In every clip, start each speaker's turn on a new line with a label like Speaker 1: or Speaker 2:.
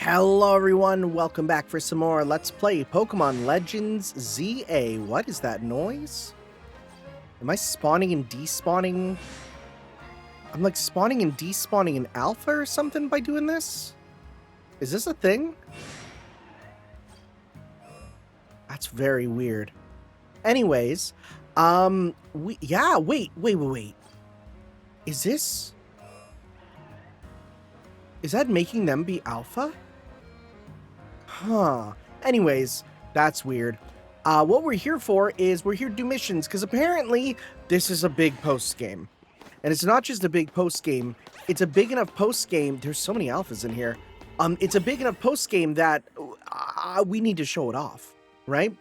Speaker 1: Hello everyone, welcome back for some more Let's Play Pokemon Legends ZA. What is that noise? Am I spawning and despawning? I'm like spawning and despawning in alpha or something by doing this? Is this a thing? That's very weird. Anyways, wait. Is that making them be alpha? Huh. Anyways, that's weird. What we're here for is we're here to do missions, because apparently this is a big post game. And it's not just a big post game, it's a big enough post game. There's so many alphas in here. It's a big enough post game that we need to show it off, right?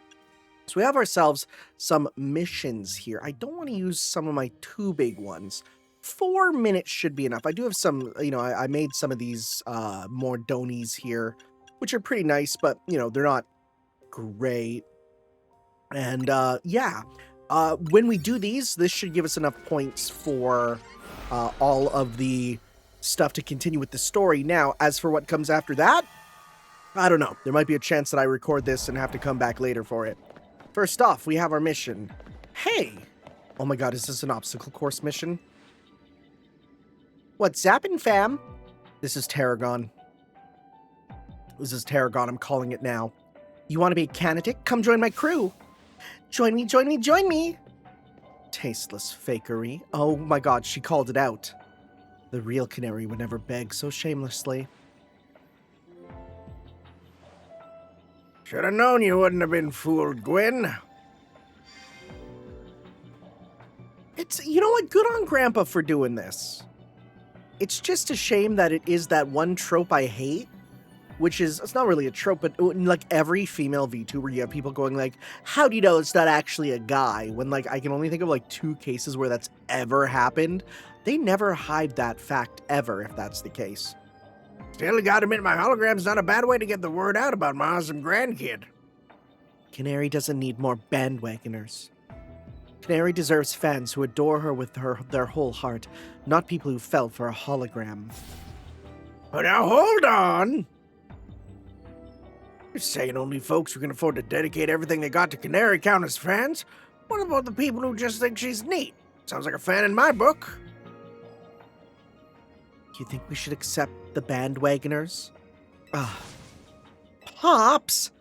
Speaker 1: So we have ourselves some missions here. I don't want to use some of my too big ones. 4 minutes should be enough. I do have some, I made some of these more donies here, which are pretty nice, but, they're not great. And, when we do these, this should give us enough points for all of the stuff to continue with the story. Now, as for what comes after that, I don't know. There might be a chance that I record this and have to come back later for it. First off, we have our mission. Hey! Oh my god, is this an obstacle course mission? What's zappin', fam? This is Tarragon. I'm calling it now. You want to be a Canatic? Come join my crew. Join me, join me, join me. Tasteless fakery. Oh my god, she called it out. The real Canary would never beg so shamelessly.
Speaker 2: Should have known you wouldn't have been fooled, Gwen.
Speaker 1: You know what? Good on Grandpa for doing this. It's just a shame that it is that one trope I hate, which is, it's not really a trope, but like every female VTuber, you have people going like, how do you know it's not actually a guy? When like, I can only think of like 2 cases where that's ever happened. They never hide that fact ever, if that's the case.
Speaker 2: Still gotta admit, my hologram's not a bad way to get the word out about my awesome grandkid.
Speaker 1: Canary doesn't need more bandwagoners. Canary deserves fans who adore her with their whole heart, not people who fell for a hologram.
Speaker 2: But now hold on! You're saying only folks who can afford to dedicate everything they got to Canary count as fans? What about the people who just think she's neat? Sounds like a fan in my book.
Speaker 1: You think we should accept the bandwagoners? Pops!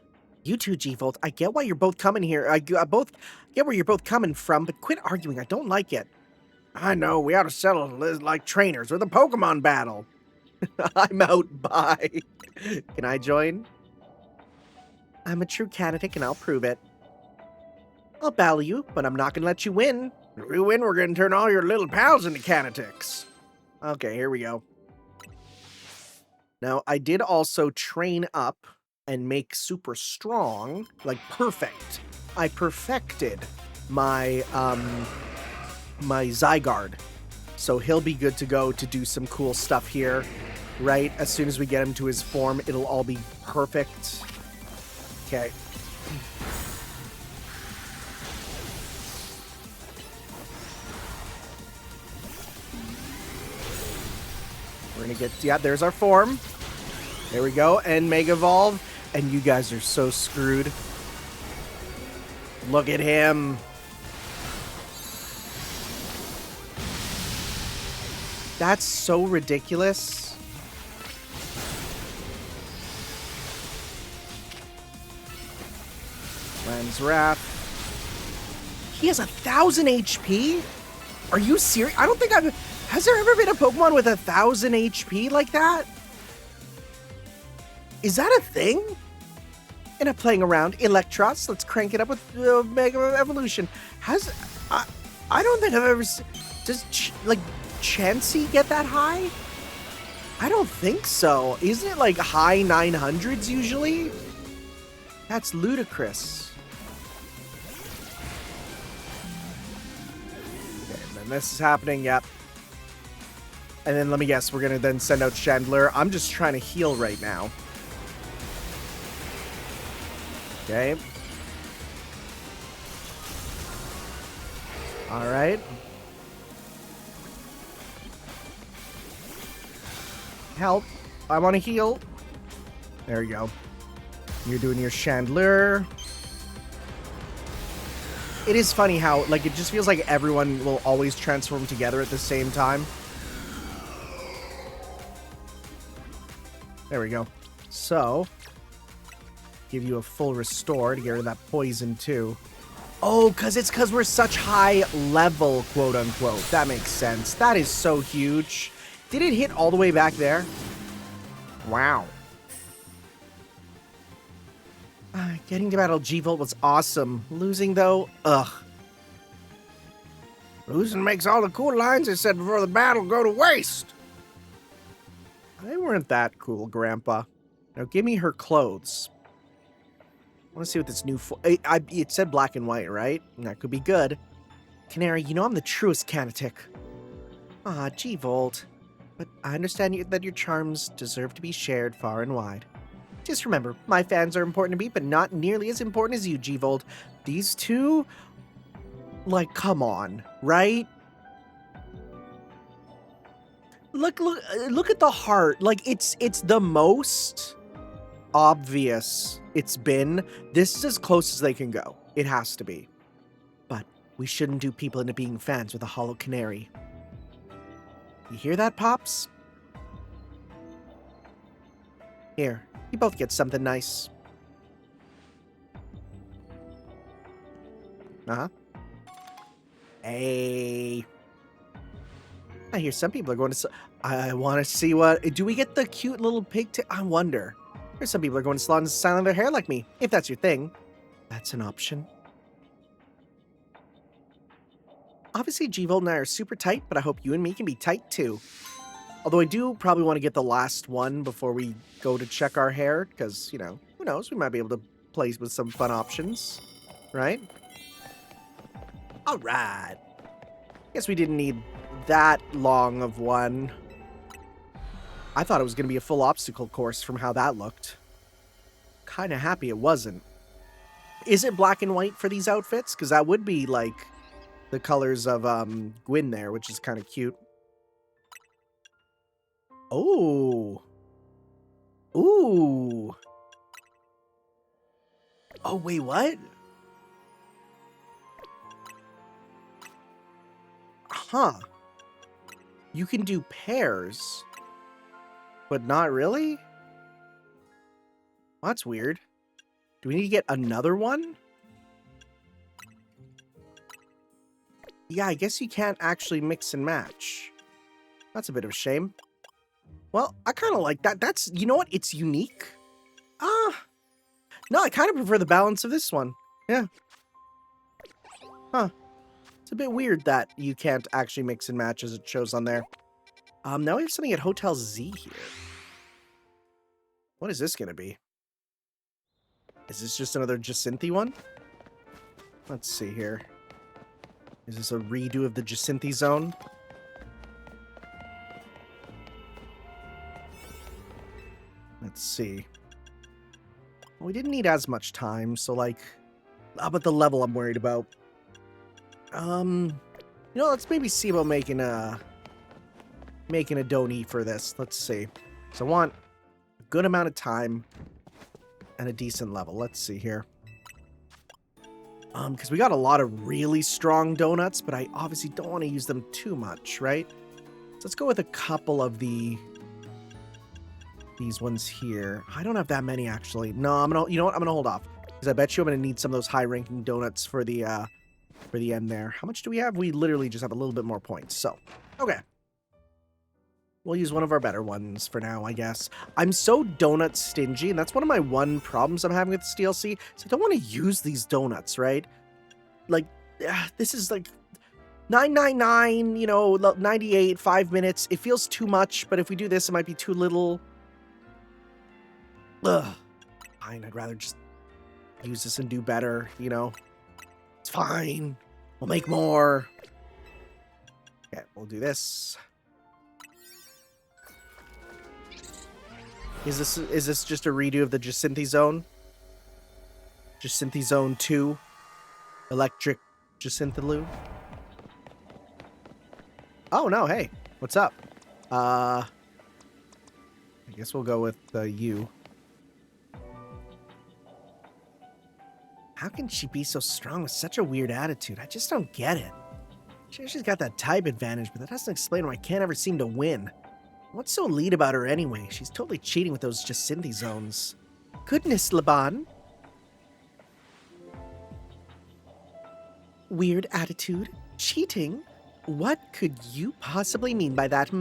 Speaker 1: You two, G-Volt, I get why you're both coming here. I both get where you're both coming from, but quit arguing. I don't like it.
Speaker 2: I know, we ought to settle like trainers with a Pokemon battle.
Speaker 1: I'm out, bye. Can I join? I'm a true Canatic and I'll prove it. I'll battle you, but I'm not gonna let you win.
Speaker 2: If we win, we're gonna turn all your little pals into Canatics.
Speaker 1: Okay, here we go. Now, I did also train up and make super strong, like perfect. I perfected my my Zygarde. So he'll be good to go to do some cool stuff here, right? As soon as we get him to his form, it'll all be perfect. Okay. We're gonna get, yeah, there's our form. There we go, and Mega Evolve. And you guys are so screwed. Look at him. That's so ridiculous. Lens Wrap. He has 1,000 HP? Are you serious? I don't think has there ever been a Pokemon with 1,000 HP like that? Is that a thing? And I'm playing around. Electros, let's crank it up with Mega Evolution. I don't think I've ever does Chansey get that high? I don't think so. Isn't it like high 900s usually? That's ludicrous. Okay, and then this is happening, yep. And then let me guess, we're gonna then send out Chandler. I'm just trying to heal right now. Okay. All right. Help. I want to heal. There you go. You're doing your chandelier. It is funny how, like, it just feels like everyone will always transform together at the same time. There we go. So, give you a full restore to get rid of that poison, too. Oh, because we're such high level, quote unquote. That makes sense. That is so huge. Did it hit all the way back there? Wow. Getting to battle G-Volt was awesome. Losing, though, ugh.
Speaker 2: Losing makes all the cool lines I said before the battle go to waste.
Speaker 1: They weren't that cool, Grandpa. Now give me her clothes. I want to see what this new... it said black and white, right? That could be good. Canary, you know I'm the truest Canatic. Ah, G-Volt. But I understand that your charms deserve to be shared far and wide. Just remember, my fans are important to me, but not nearly as important as you, G-Volt. These two... Like, come on, right? Look at the heart. Like, it's the most obvious it's been. This is as close as they can go. It has to be. But we shouldn't do people into being fans with a hollow canary. You hear that, Pops? Here, you both get something nice. Uh-huh. Hey. I hear some people are going to... I want to see what... Do we get the cute little pig... I wonder. There's some people are going to salons and styling their hair like me. If that's your thing. That's an option. Obviously, G-Volt and I are super tight, but I hope you and me can be tight too. Although I do probably want to get the last one before we go to check our hair. Because, you know, who knows? We might be able to play with some fun options. Right? Alright. Guess we didn't need that long of one. I thought it was going to be a full obstacle course from how that looked. Kind of happy it wasn't. Is it black and white for these outfits? Because that would be like the colors of Gwyn there, which is kind of cute. Oh. Ooh. Oh, wait, what? Huh. You can do pairs, but not really? Well, that's weird. Do we need to get another one? Yeah, I guess you can't actually mix and match. That's a bit of a shame. Well, I kind of like that. That's, you know what? It's unique. No, I kind of prefer the balance of this one. Yeah. Huh. It's a bit weird that you can't actually mix and match as it shows on there. Now we have something at Hotel Z here. What is this going to be? Is this just another Jacinthe one? Let's see here. Is this a redo of the Jacinthe zone? Let's see. Well, we didn't need as much time, so like... How about the level I'm worried about? You know, let's maybe see about making a donee for this. Let's see. So I want a good amount of time and a decent level. Let's see here. Because we got a lot of really strong donuts, but I obviously don't want to use them too much, right? So let's go with a couple of these ones here. I don't have that many actually. No, you know what? I'm gonna hold off because I bet you I'm gonna need some of those high-ranking donuts for the end there. How much do we have? We literally just have a little bit more points. So, okay. We'll use one of our better ones for now, I guess. I'm so donut stingy, and that's one of my problems I'm having with this DLC. So I don't want to use these donuts, right? Like, this is like 9.99, you know, 98, 5 minutes. It feels too much, but if we do this, it might be too little. Ugh. Fine, I'd rather just use this and do better, you know? It's fine. We'll make more. Okay, we'll do this. Is this just a redo of the Jacinthe zone? Jacinthe Zone 2? Electric Jacinthe. Oh no, hey. What's up? I guess we'll go with you. How can she be so strong with such a weird attitude? I just don't get it. Sure, she's got that type advantage, but that doesn't explain why I can't ever seem to win. What's so elite about her anyway? She's totally cheating with those Jacinthe zones. Goodness, Laban. Weird attitude? Cheating? What could you possibly mean by that,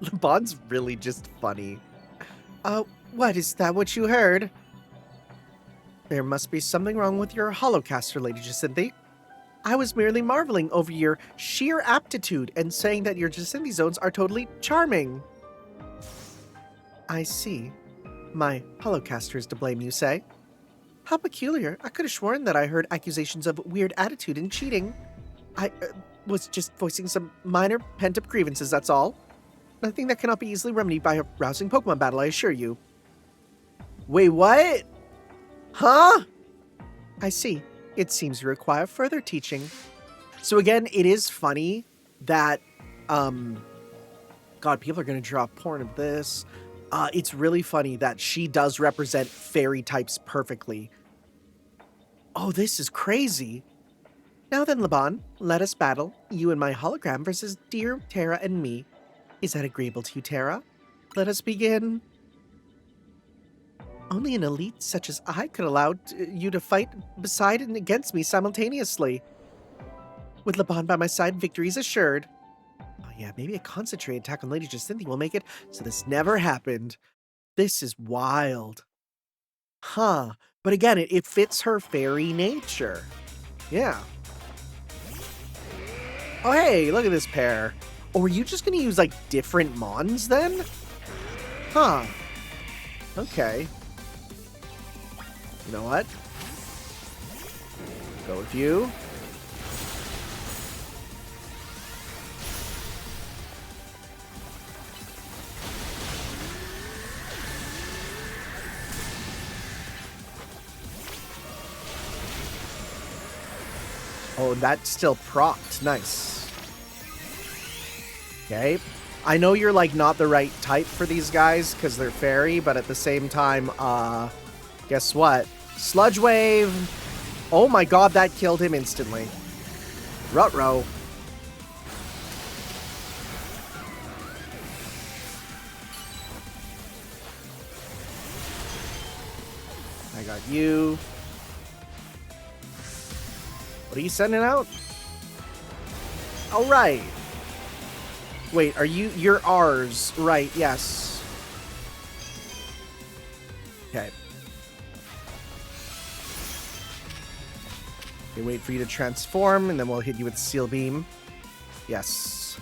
Speaker 1: Laban's really just funny. What, is that what you heard? There must be something wrong with your holocaster, Lady Jacinthe. I was merely marveling over your sheer aptitude and saying that your Jacinthe zones are totally charming. I see. My holocaster is to blame, you say? How peculiar. I could have sworn that I heard accusations of weird attitude and cheating. I was just voicing some minor pent-up grievances, that's all. Nothing that cannot be easily remedied by a rousing Pokemon battle, I assure you. Wait, what? Huh? I see. It seems you require further teaching. So again, it is funny that, God, people are going to draw porn of this. It's really funny that she does represent fairy types perfectly. Oh, this is crazy. Now then, Laban, let us battle. You and my hologram versus dear Terra and me. Is that agreeable to you, Terra? Let us begin. Only an elite such as I could allow you to fight beside and against me simultaneously. With Laban by my side, victory is assured. Oh yeah, maybe a concentrated attack on Lady Jacinthe will make it so this never happened. This is wild. Huh. But again, it fits her fairy nature. Yeah. Oh hey, look at this pair. Or were you just gonna use like different Mons then? Huh. Okay. You know what? Go with you. Oh, that's still procced. Nice. Okay. I know you're like not the right type for these guys because they're fairy, but at the same time, guess what? Sludge Wave! Oh my god, that killed him instantly. Ruh-roh. I got you. What are you sending out? Oh, right. Wait, you're ours. Right, yes. Okay. Okay, wait for you to transform, and then we'll hit you with Seal Beam. Yes.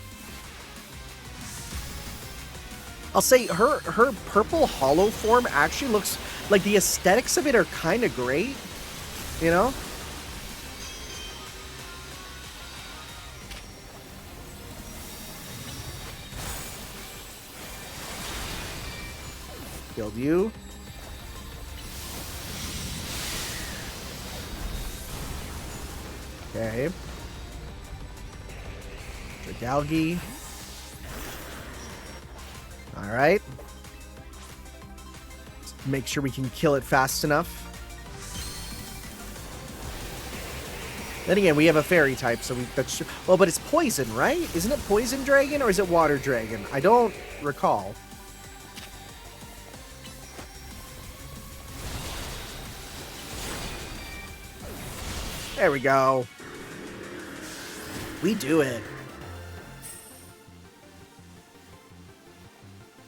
Speaker 1: I'll say her purple hollow form actually looks like the aesthetics of it are kind of great, you know? Killed you. Okay. Dragalgi. Alright. Make sure we can kill it fast enough. Then again, we have a fairy type, so that's well, but it's poison, right? Isn't it poison dragon or is it water dragon? I don't recall. There we go. We do it.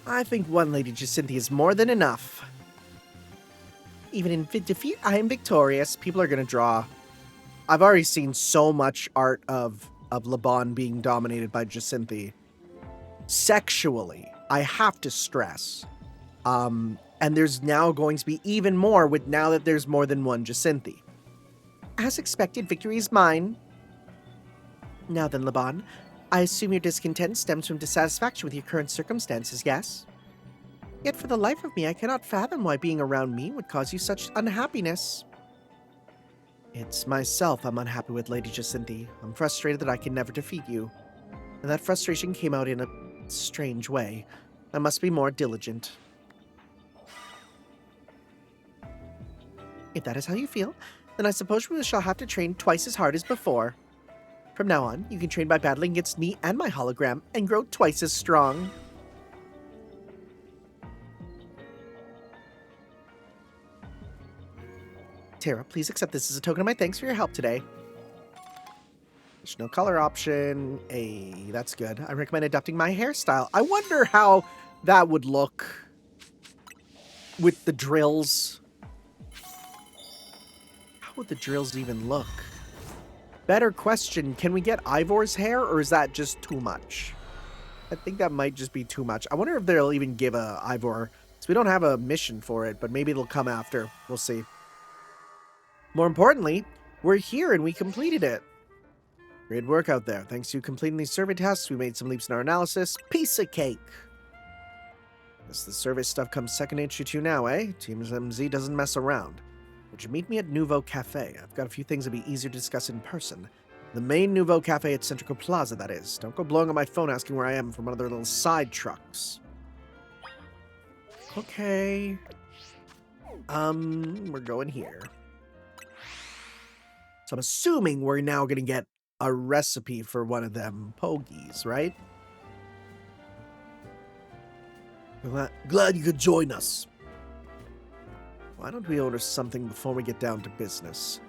Speaker 1: I think one Lady Jacinthe is more than enough. Even in defeat, I am victorious. People are going to draw. I've already seen so much art of Laban being dominated by Jacinthe. Sexually, I have to stress. And there's now going to be even more with now that there's more than one Jacinthe. As expected, victory is mine. Now then, Laban, I assume your discontent stems from dissatisfaction with your current circumstances, yes? Yet for the life of me, I cannot fathom why being around me would cause you such unhappiness. It's myself I'm unhappy with, Lady Jacinthe. I'm frustrated that I can never defeat you. And that frustration came out in a strange way. I must be more diligent. If that is how you feel, then I suppose we shall have to train twice as hard as before. From now on, you can train by battling against me and my hologram and grow twice as strong. Tara, please accept this as a token of my thanks for your help today. There's no color option. Hey, that's good. I recommend adopting my hairstyle. I wonder how that would look with the drills. How would the drills even look? Better question, can we get Ivor's hair, or is that just too much? I think that might just be too much. I wonder if they'll even give a Ivor. So we don't have a mission for it, but maybe it'll come after. We'll see. More importantly, we're here and we completed it. Great work out there. Thanks to completing these survey tasks, we made some leaps in our analysis. Piece of cake. Guess the survey stuff comes second nature to you now, eh? Team MZ doesn't mess around. Would you meet me at Nouveau Cafe? I've got a few things that'd be easier to discuss in person. The main Nouveau Cafe at Centrical Plaza, that is. Don't go blowing up my phone asking where I am from one of their little side trucks. Okay. We're going here. So I'm assuming we're now going to get a recipe for one of them pogies, right?
Speaker 2: Glad you could join us.
Speaker 1: Why don't we order something before we get down to business?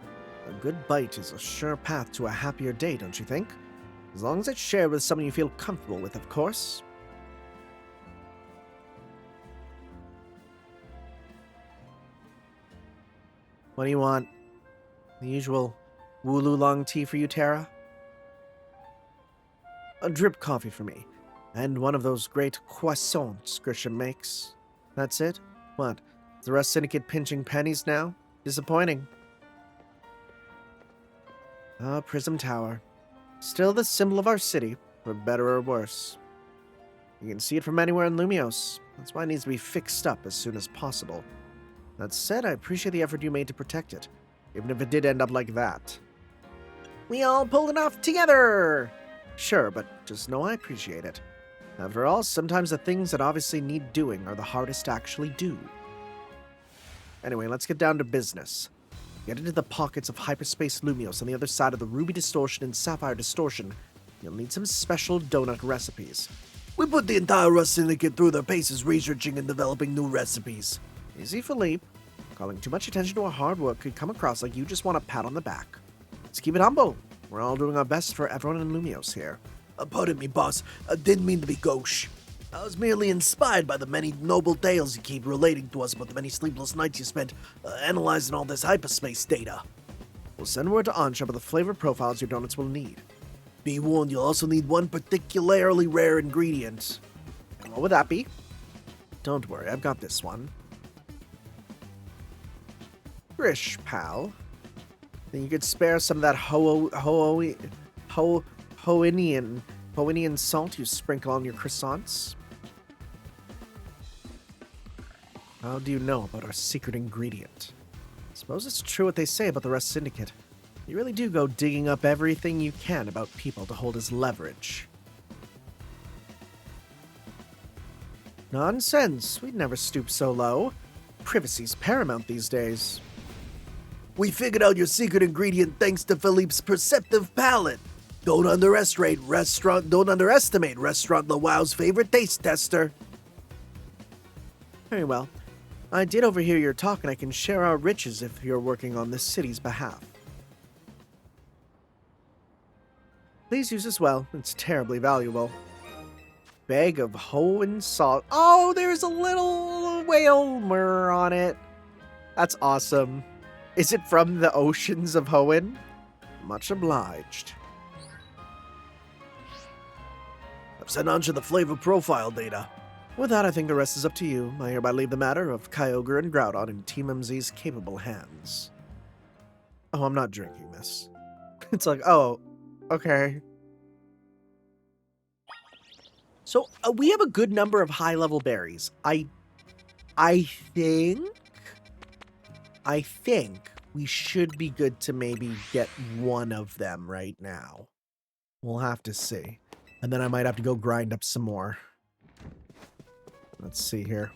Speaker 1: A good bite is a sure path to a happier day, don't you think? As long as it's shared with someone you feel comfortable with, of course. What do you want? The usual Wooloo tea for you, Tara? A drip coffee for me. And one of those great croissants Grisham makes. That's it? What? Is the rest syndicate pinching pennies now? Disappointing. Ah, Prism Tower. Still the symbol of our city, for better or worse. You can see it from anywhere in Lumios. That's why it needs to be fixed up as soon as possible. That said, I appreciate the effort you made to protect it, even if it did end up like that. We all pulled it off together! Sure, but just know I appreciate it. After all, sometimes the things that obviously need doing are the hardest to actually do. Anyway, let's get down to business. Get into the pockets of hyperspace Lumios on the other side of the Ruby Distortion and Sapphire Distortion. You'll need some special donut recipes.
Speaker 2: We put the entire Rust Syndicate through their paces researching and developing new recipes.
Speaker 1: Easy, Philippe. Calling too much attention to our hard work could come across like you just want a pat on the back. Let's keep it humble. We're all doing our best for everyone in Lumios here.
Speaker 2: Pardon me, boss. I didn't mean to be gauche. I was merely inspired by the many noble tales you keep relating to us about the many sleepless nights you spent analyzing all this hyperspace data.
Speaker 1: We'll send word to Ansha about the flavor profiles your donuts will need.
Speaker 2: Be warned, you'll also need one particularly rare ingredient.
Speaker 1: And what would that be? Don't worry, I've got this one. Grish, pal. Then you could spare some of that Hoinian salt you sprinkle on your croissants. How do you know about our secret ingredient? Suppose it's true what they say about the Rust Syndicate. You really do go digging up everything you can about people to hold as leverage. Nonsense. We'd never stoop so low. Privacy's paramount these days.
Speaker 2: We figured out your secret ingredient thanks to Philippe's perceptive palate. Don't underestimate Restaurant La Wow's favorite taste tester.
Speaker 1: Very well. I did overhear your talk, and I can share our riches if you're working on this city's behalf. Please use this well. It's terribly valuable. Bag of Hoenn salt. Oh, there's a little whale on it. That's awesome. Is it from the oceans of Hoenn? Much obliged.
Speaker 2: I've sent Ansha the flavor profile data.
Speaker 1: With that, I think the rest is up to you. I hereby leave the matter of Kyogre and Groudon in Team MZ's capable hands. Oh, I'm not drinking this. It's like, oh, okay. So, we have a good number of high-level berries. I think we should be good to maybe get one of them right now. We'll have to see. And then I might have to go grind up some more. Let's see here.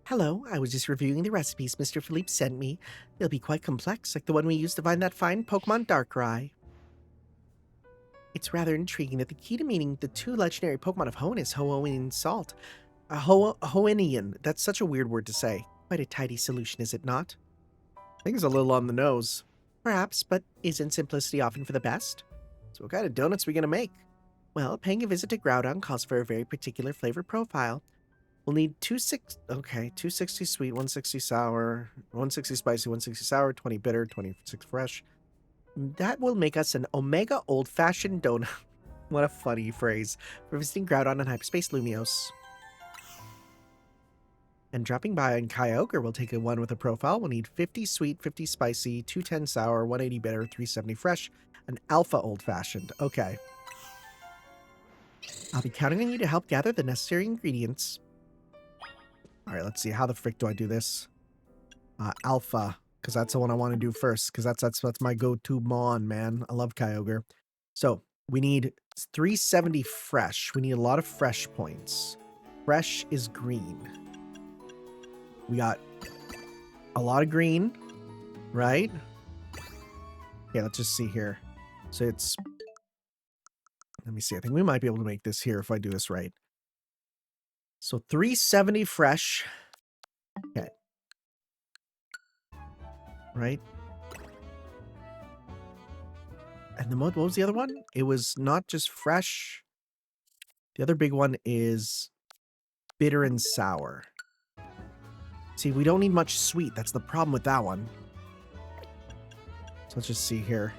Speaker 1: Hello, I was just reviewing the recipes Mr. Philippe sent me. They'll be quite complex, like the one we used to find that fine Pokemon Darkrai. It's rather intriguing that the key to meeting the two legendary Pokemon of Hoenn is Hoenn Salt. Hoennian. That's such a weird word to say. Quite a tidy solution, is it not? I think it's a little on the nose. Perhaps, but isn't simplicity often for the best? So what kind of donuts are we going to make? Well, paying a visit to Groudon calls for a very particular flavor profile. We'll need 260 sweet, 160 sour, 160 spicy, 160 sour, 20 bitter, 26 fresh. That will make us an Omega old-fashioned donut. What a funny phrase. For visiting Groudon and Hyperspace Lumiose. And dropping by on Kyogre, we'll take a one with a profile. We'll need 50 sweet, 50 spicy, 210 sour, 180 bitter, 370 fresh, an alpha old-fashioned. Okay. I'll be counting on you to help gather the necessary ingredients. All right, let's see. How the frick do I do this? Alpha, because that's the one I want to do first, because that's my go-to mon, man. I love Kyogre. So we need 370 fresh. We need a lot of fresh points. Fresh is green. We got a lot of green, right? Yeah, let's just see here. So it's... Let me see. I think we might be able to make this here if I do this right. So 370 fresh. Okay. Right? And the what was the other one? It was not just fresh. The other big one is bitter and sour. See, we don't need much sweet. That's the problem with that one. So let's just see here.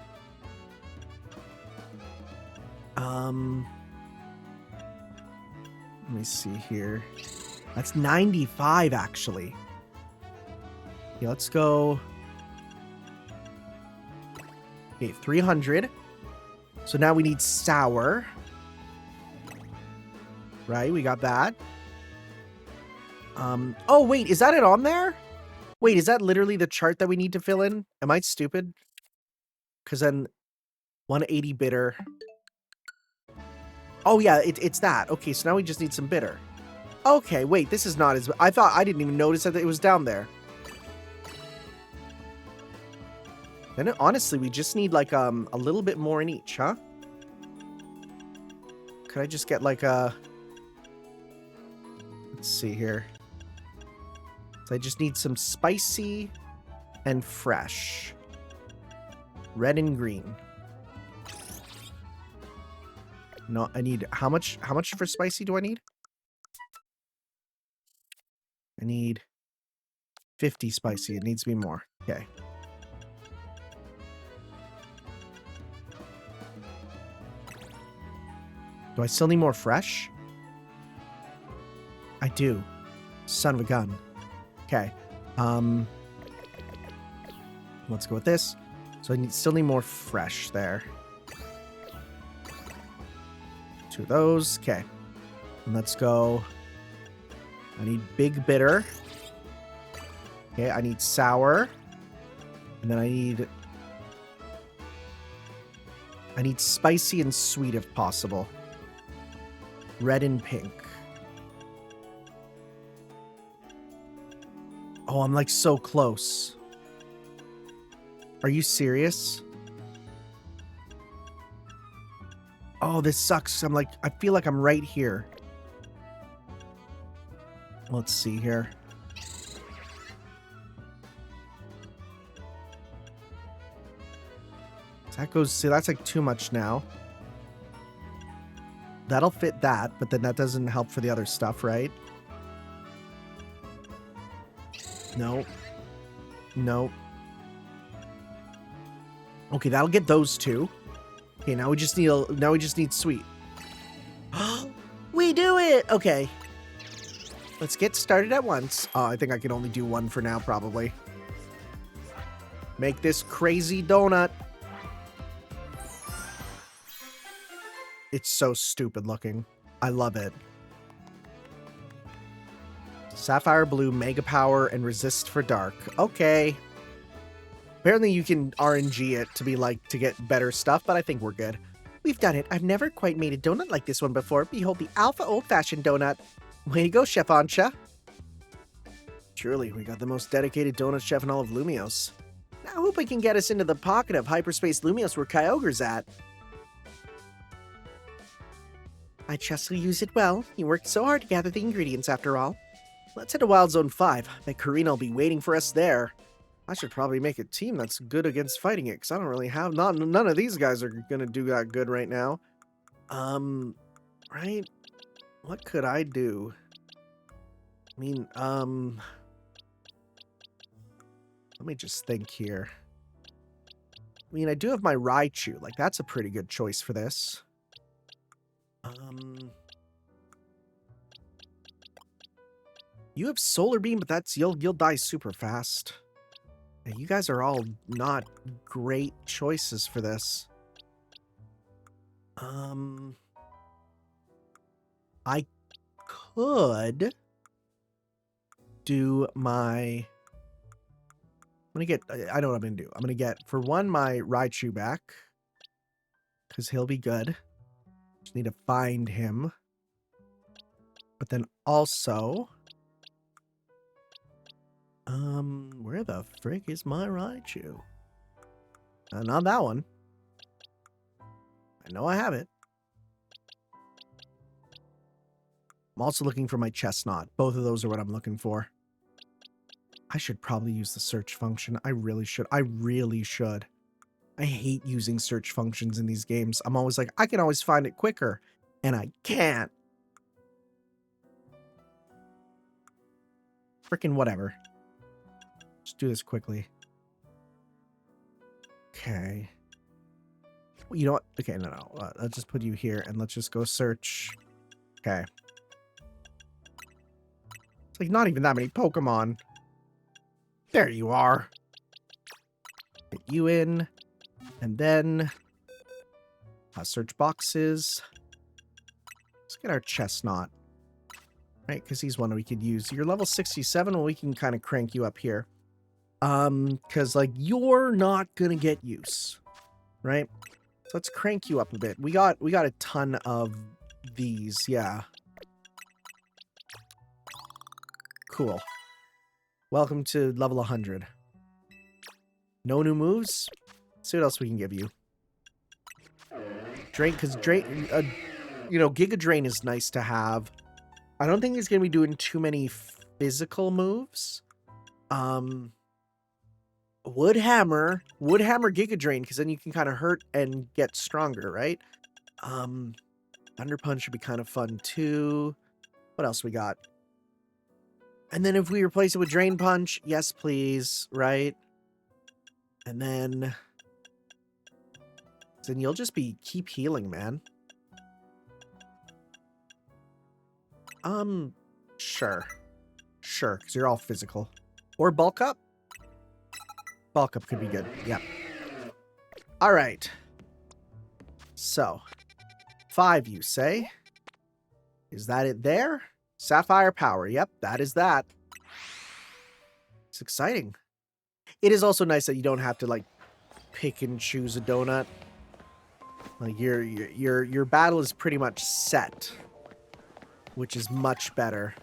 Speaker 1: Let me see here. That's 95, actually. Yeah, let's go. Okay, 300. So now we need sour. Right, we got that. Oh, wait, is that it on there? Wait, is that literally the chart that we need to fill in? Am I stupid? Because then 180 bitter. Oh, yeah, it's that. Okay, so now we just need some bitter. Okay, wait, this is not as... I didn't even notice that it was down there. Then, honestly, we just need, like, a little bit more in each, huh? Could I just get, like, a... Let's see here. So I just need some spicy and fresh. Red and green. No, I need... How much for spicy do I need? I need 50 spicy. It needs to be more. Okay. Do I still need more fresh? I do. Son of a gun. Okay. Let's go with this. So I still need more fresh there. 2 of those. Okay. And let's go. I need big bitter. Okay, I need sour. And then I need spicy and sweet if possible. Red and pink. Oh, I'm like so close. Are you serious? Oh, this sucks. I feel like I'm right here. Let's see here. That goes, see, that's like too much now. That'll fit that, but then that doesn't help for the other stuff, right? No. No. Okay, that'll get those two. Okay, now we just need sweet. We do it! Okay. Let's get started at once. I think I can only do one for now, probably. Make this crazy donut. It's so stupid looking. I love it. Sapphire Blue, Mega Power, and Resist for Dark. Okay. Apparently you can RNG it to be like, to get better stuff, but I think we're good. We've done it. I've never quite made a donut like this one before. Behold the Alpha Old-Fashioned Donut. Way to go, Chef Ansha. Truly, we got the most dedicated donut chef in all of Lumios. Now I hope I can get us into the pocket of hyperspace Lumios where Kyogre's at. I trust you'll use it well. You worked so hard to gather the ingredients after all. Let's head to Wild Zone 5. I bet Karina will be waiting for us there. I should probably make a team that's good against fighting it, because I don't really have... none of these guys are going to do that good right now. Right? What could I do? I mean, let me just think here. I mean, I do have my Raichu. Like, that's a pretty good choice for this. You have Solar Beam, but that's you'll die super fast. Yeah, you guys are all not great choices for this. I could do my... I know what I'm gonna do. I'm gonna get, for one, my Raichu back, because he'll be good. Just need to find him. But then also... where the frick is my Raichu? Not that one. I know I have it. I'm also looking for my Chestnut. Both of those are what I'm looking for. I should probably use the search function. I really should. I really should. I hate using search functions in these games. I'm always like, I can always find it quicker. And I can't. Frickin' whatever. Just do this quickly. Okay. You know what? Okay, no. Let's just put you here and let's just go search. Okay. It's like not even that many Pokemon. There you are. Get you in. And then search boxes. Let's get our Chestnut. Right, because he's one we could use. You're level 67, well, we can kind of crank you up here. Because, like, you're not gonna get use. Right? So let's crank you up a bit. We got a ton of these, yeah. Cool. Welcome to level 100. No new moves? Let's see what else we can give you. Drain, because Drain, you know, Giga Drain is nice to have. I don't think he's going to be doing too many physical moves. Wood Hammer Giga Drain, because then you can kind of hurt and get stronger, right? Thunder Punch would be kind of fun too. What else we got? And then if we replace it with Drain Punch, yes please, right? And then you'll just keep healing, man. Sure, because you're all physical. Or Bulk Up? Bulk Up could be good, yeah. All right. So, 5, you say? Is that it there? Sapphire Power, yep, that is that. It's exciting. It is also nice that you don't have to, like, pick and choose a donut. Like, your battle is pretty much set, which is much better.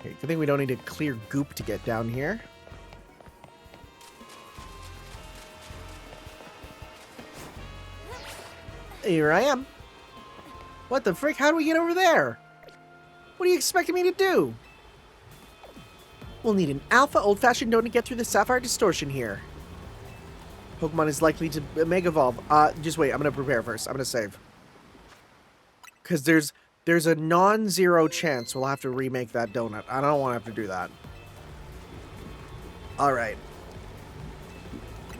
Speaker 1: Okay, good thing we don't need to clear goop to get down here. Here I am. What the frick? How do we get over there? What are you expecting me to do? We'll need an alpha old-fashioned donut to get through the Sapphire Distortion here. Pokemon is likely to Mega Evolve. Just wait, I'm gonna prepare first. I'm gonna save. Because there's a non-zero chance we'll have to remake that donut. I don't want to have to do that. Alright.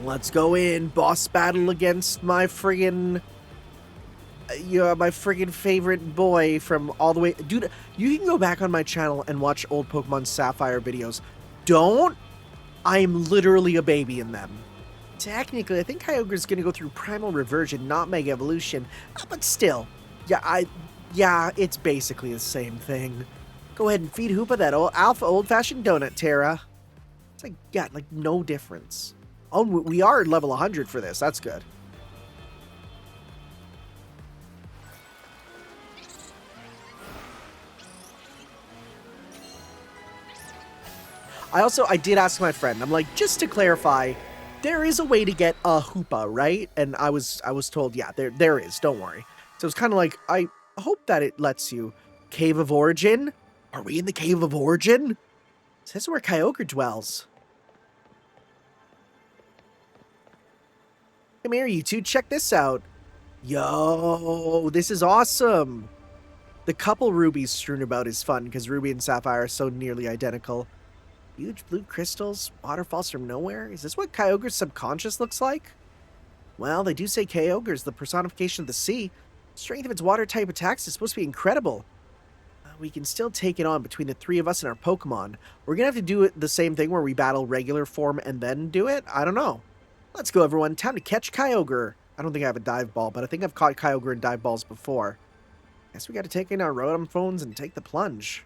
Speaker 1: Let's go in. Boss battle against my friggin'... my friggin' favorite boy from all the way... Dude, you can go back on my channel and watch old Pokemon Sapphire videos. Don't! I am literally a baby in them. Technically, I think Kyogre's gonna go through Primal Reversion, not Mega Evolution. But still. Yeah, it's basically the same thing. Go ahead and feed Hoopa that alpha old-fashioned donut, Terra. It's like, yeah, like no difference. Oh, we are level 100 for this. That's good. I did ask my friend, I'm like, just to clarify, there is a way to get a Hoopa, right? And I was told, yeah, there is, don't worry. So it's kind of like, I hope that it lets you. Cave of Origin? Are we in the Cave of Origin? This is where Kyogre dwells. Come here, you two, check this out. Yo, this is awesome. The couple rubies strewn about is fun, because Ruby and Sapphire are so nearly identical. Huge blue crystals, waterfalls from nowhere? Is this what Kyogre's subconscious looks like? Well, they do say Kyogre is the personification of the sea. The strength of its water-type attacks is supposed to be incredible. We can still take it on between the three of us and our Pokemon. We're gonna have to do it the same thing where we battle regular form and then do it? I don't know. Let's go, everyone. Time to catch Kyogre. I don't think I have a dive ball, but I think I've caught Kyogre in dive balls before. Guess we gotta take in our Rotom phones and take the plunge.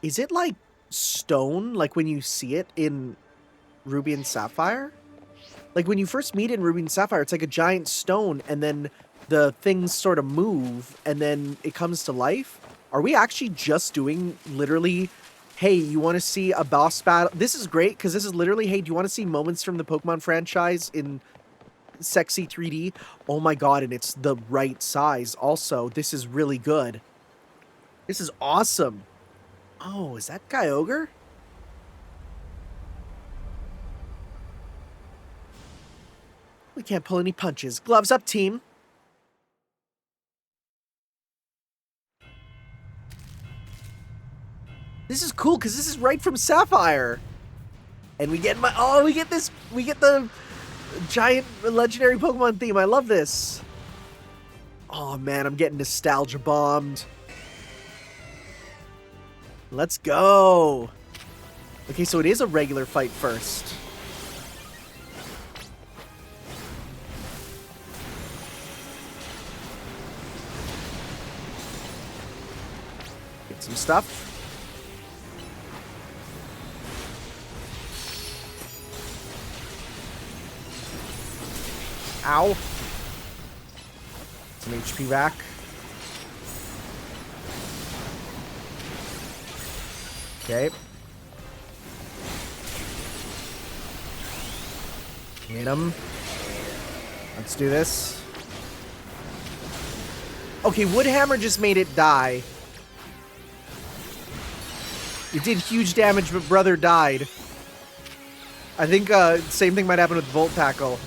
Speaker 1: Is it like stone, like when you see it in Ruby and Sapphire? Like when you first meet it in Ruby and Sapphire, it's like a giant stone, and then the things sort of move, and then it comes to life? Are we actually just doing literally, hey, you want to see a boss battle? This is great, because this is literally, hey, do you want to see moments from the Pokemon franchise in sexy 3D? Oh my god, and it's the right size also. This is really good. This is awesome. Oh, is that Kyogre? We can't pull any punches. Gloves up, team. This is cool, because this is right from Sapphire. And we get we get the giant legendary Pokemon theme. I love this. Oh man, I'm getting nostalgia bombed. Let's go. Okay, so it is a regular fight first. Get some stuff. Ow. Some HP back. Okay. Hit him. Let's do this. Okay, Wood Hammer just made it die. It did huge damage, but brother died. I think same thing might happen with Volt Tackle.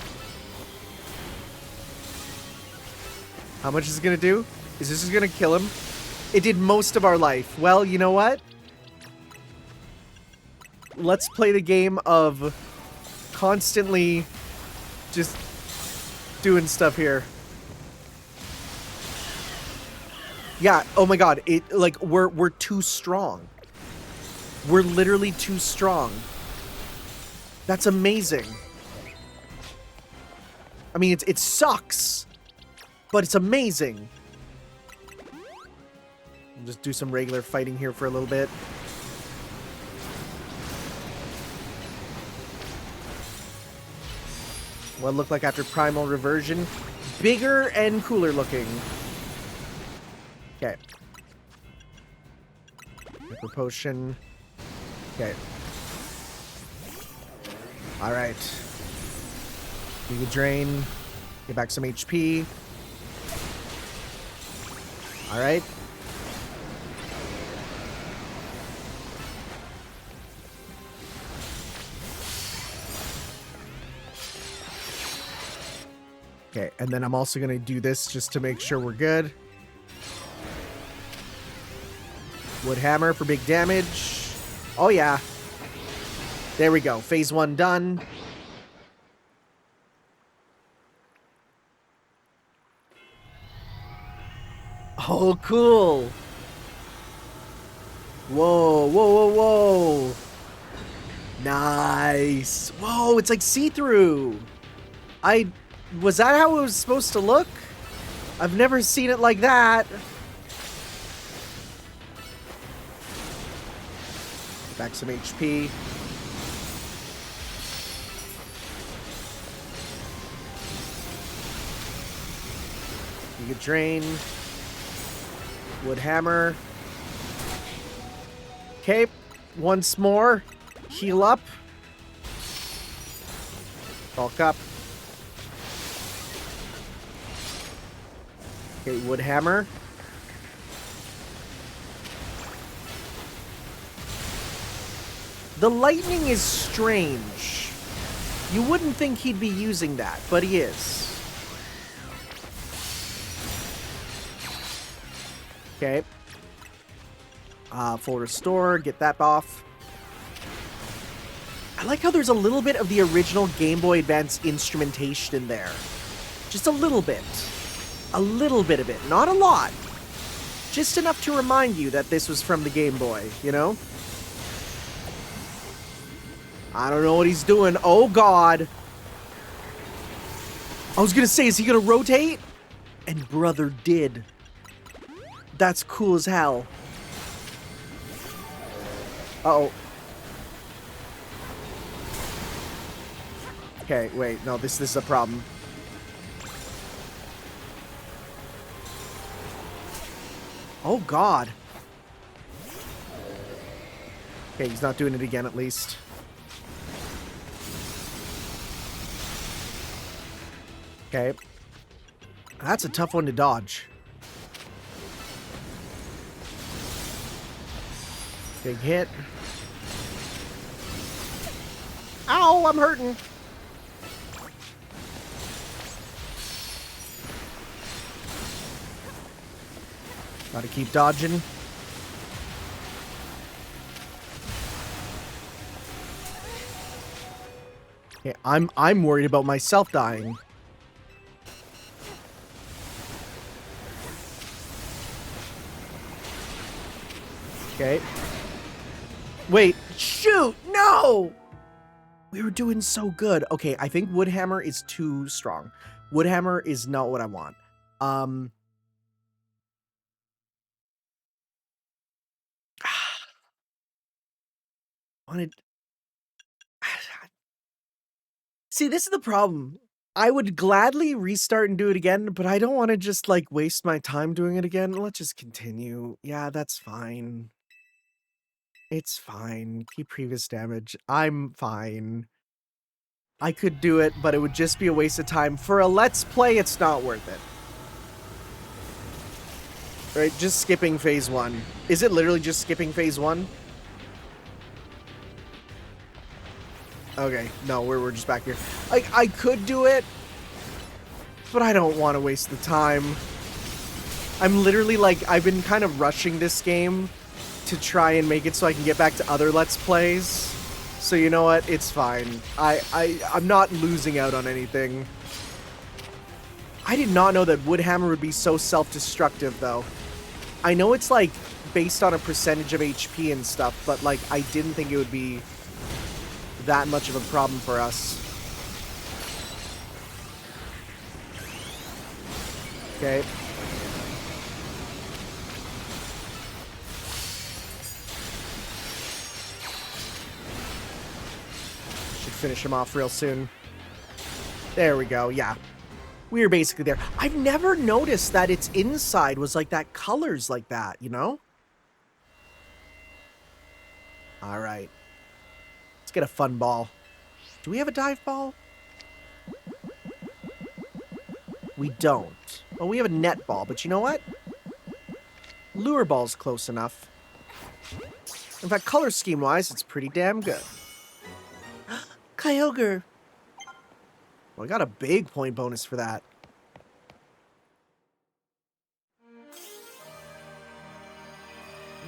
Speaker 1: How much is it gonna do? Is this gonna kill him? It did most of our life. Well, you know what? Let's play the game of constantly just doing stuff here. Yeah, oh my god, we're too strong. We're literally too strong. That's amazing. I mean, it sucks, but it's amazing. I'll just do some regular fighting here for a little bit. What it looked like after Primal Reversion. Bigger and cooler looking. Okay. Hyper Potion. Okay. Alright. Mega Drain. Get back some HP. Alright. Okay, and then I'm also going to do this just to make sure we're good. Wood Hammer for big damage. Oh yeah. There we go. Phase 1 done. Oh, cool. Whoa, whoa, whoa, whoa. Nice. Whoa, it's like see-through. Was that how it was supposed to look? I've never seen it like that. Get back some HP. Mega Drain. Wood Hammer. Okay, once more. Heal up. Bulk up. Okay, wood hammer. The lightning is strange. You wouldn't think he'd be using that, but he is. Okay. Full restore, get that off. I like how there's a little bit of the original Game Boy Advance instrumentation in there. Just a little bit. A little bit of it, not a lot. Just enough to remind you that this was from the Game Boy, you know? I don't know what he's doing. Oh, God. I was gonna say, is he gonna rotate? And brother did. That's cool as hell. Uh-oh. Okay, wait. No, this is a problem. Oh, God. Okay, he's not doing it again, at least. Okay. That's a tough one to dodge. Big hit. Ow, I'm hurting. Gotta keep dodging. Okay, I'm worried about myself dying. Okay. Wait, shoot! No! We were doing so good. Okay, I think Woodhammer is too strong. Woodhammer is not what I want. Wanted. See, this is the problem. I would gladly restart and do it again, but I don't want to just, like, waste my time doing it again. Let's just continue. Yeah, that's fine. It's fine. Keep previous damage. I'm fine. I could do it, but it would just be a waste of time. For a Let's Play, it's not worth it. Right, just skipping phase 1. Is it literally just skipping phase 1? Okay, no, we're just back here. I could do it, but I don't want to waste the time. I'm literally, like, I've been kind of rushing this game to try and make it so I can get back to other Let's Plays. So you know what? It's fine. I'm not losing out on anything. I did not know that Woodhammer would be so self-destructive, though. I know it's, like, based on a percentage of HP and stuff, but, like, I didn't think it would be that much of a problem for us. Okay. Should finish him off real soon. There we go, yeah. We're basically there. I've never noticed that its inside was like that, colors like that, you know? Alright. Let's get a fun ball. Do we have a dive ball? We don't. Oh, we have a net ball, but you know what? Lure ball's close enough. In fact, color scheme-wise, it's pretty damn good. Kyogre! Well, I got a big point bonus for that.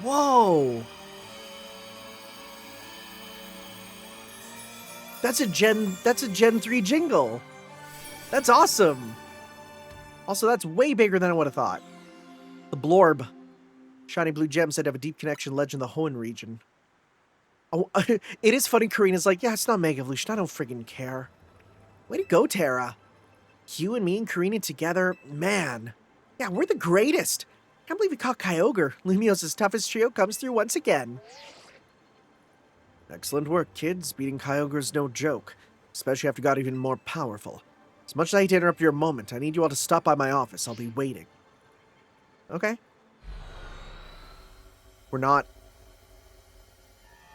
Speaker 1: Whoa! That's a Gen 3 jingle. That's awesome. Also, that's way bigger than I would have thought. The Blorb. Shiny blue gem said to have a deep connection legend the Hoenn region. Oh, it is funny Karina's like, yeah, it's not Mega Evolution. I don't friggin' care. Way to go, Tara. You and me and Karina together, man. Yeah, we're the greatest. Can't believe we caught Kyogre. Lumiose' toughest trio comes through once again. Excellent work, kids. Beating Kyogre's no joke. Especially after you got even more powerful. As much as I hate to interrupt your moment, I need you all to stop by my office. I'll be waiting. Okay. We're not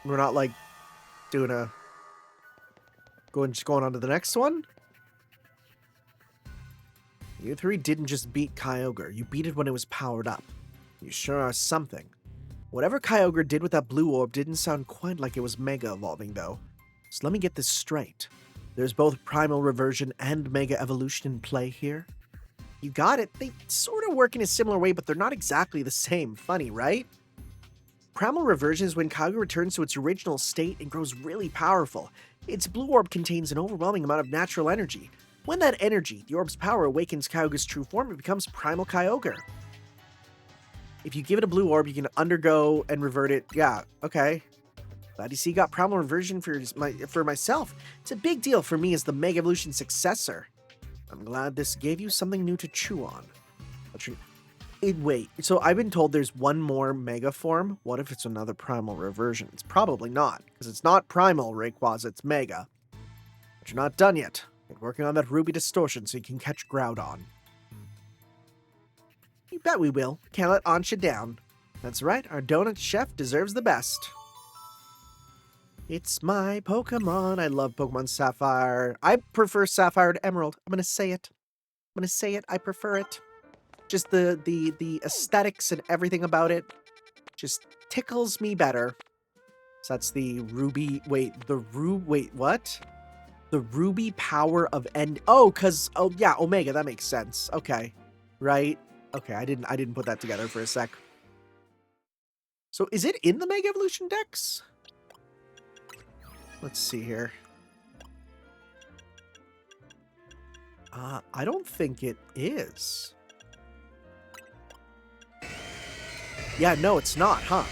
Speaker 1: We're not like doing a just going on to the next one. You three didn't just beat Kyogre. You beat it when it was powered up. You sure are something. Whatever Kyogre did with that blue orb didn't sound quite like it was Mega Evolving, though. So let me get this straight. There's both Primal Reversion and Mega Evolution in play here. You got it. They sort of work in a similar way, but they're not exactly the same. Funny, right? Primal Reversion is when Kyogre returns to its original state and grows really powerful. Its blue orb contains an overwhelming amount of natural energy. When that energy, the orb's power, awakens Kyogre's true form, it becomes Primal Kyogre. If you give it a blue orb, you can undergo and revert it. Yeah, okay. Glad to see you got Primal Reversion for myself. It's a big deal for me as the Mega Evolution successor. I'm glad this gave you something new to chew on. Wait, so I've been told there's one more Mega form. What if it's another Primal Reversion? It's probably not, because it's not Primal, Rayquaza, it's Mega. But you're not done yet. Get working on that Ruby Distortion so you can catch Groudon. You bet we will. Can't let Ansha down. That's right, our donut chef deserves the best. It's my Pokemon. I love Pokemon Sapphire. I prefer Sapphire to Emerald. I'm gonna say it. I prefer it. Just the aesthetics and everything about it just tickles me better. So that's the Ruby. Wait, what? The Ruby power of oh, yeah, Omega. That makes sense. Okay, right. Okay, I didn't put that together for a sec. So is it in the Mega Evolution Dex? Let's see here. I don't think it is. Yeah, no, it's not, huh?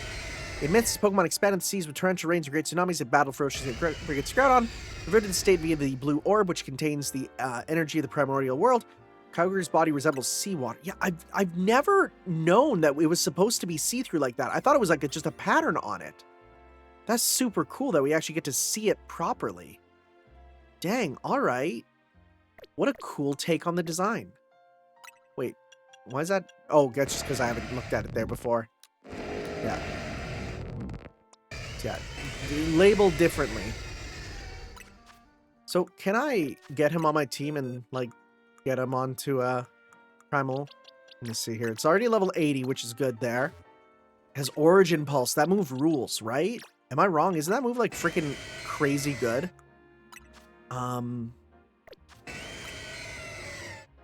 Speaker 1: Immense Pokemon expanded the seas with torrential rains and great tsunamis that battle ferociously against Groudon. Reverted the state via the blue orb, which contains the energy of the primordial world. Kyogre's body resembles seawater. Yeah, I've never known that it was supposed to be see-through like that. I thought it was like just a pattern on it. That's super cool that we actually get to see it properly. Dang, all right. What a cool take on the design. Wait, why is that? Oh, that's just because I haven't looked at it there before. Yeah. Yeah, labeled differently. So can I get him on my team and like get him onto Primal? Let me see here. It's already level 80, which is good there. Has Origin Pulse. That move rules, right? Am I wrong? Isn't that move like freaking crazy good?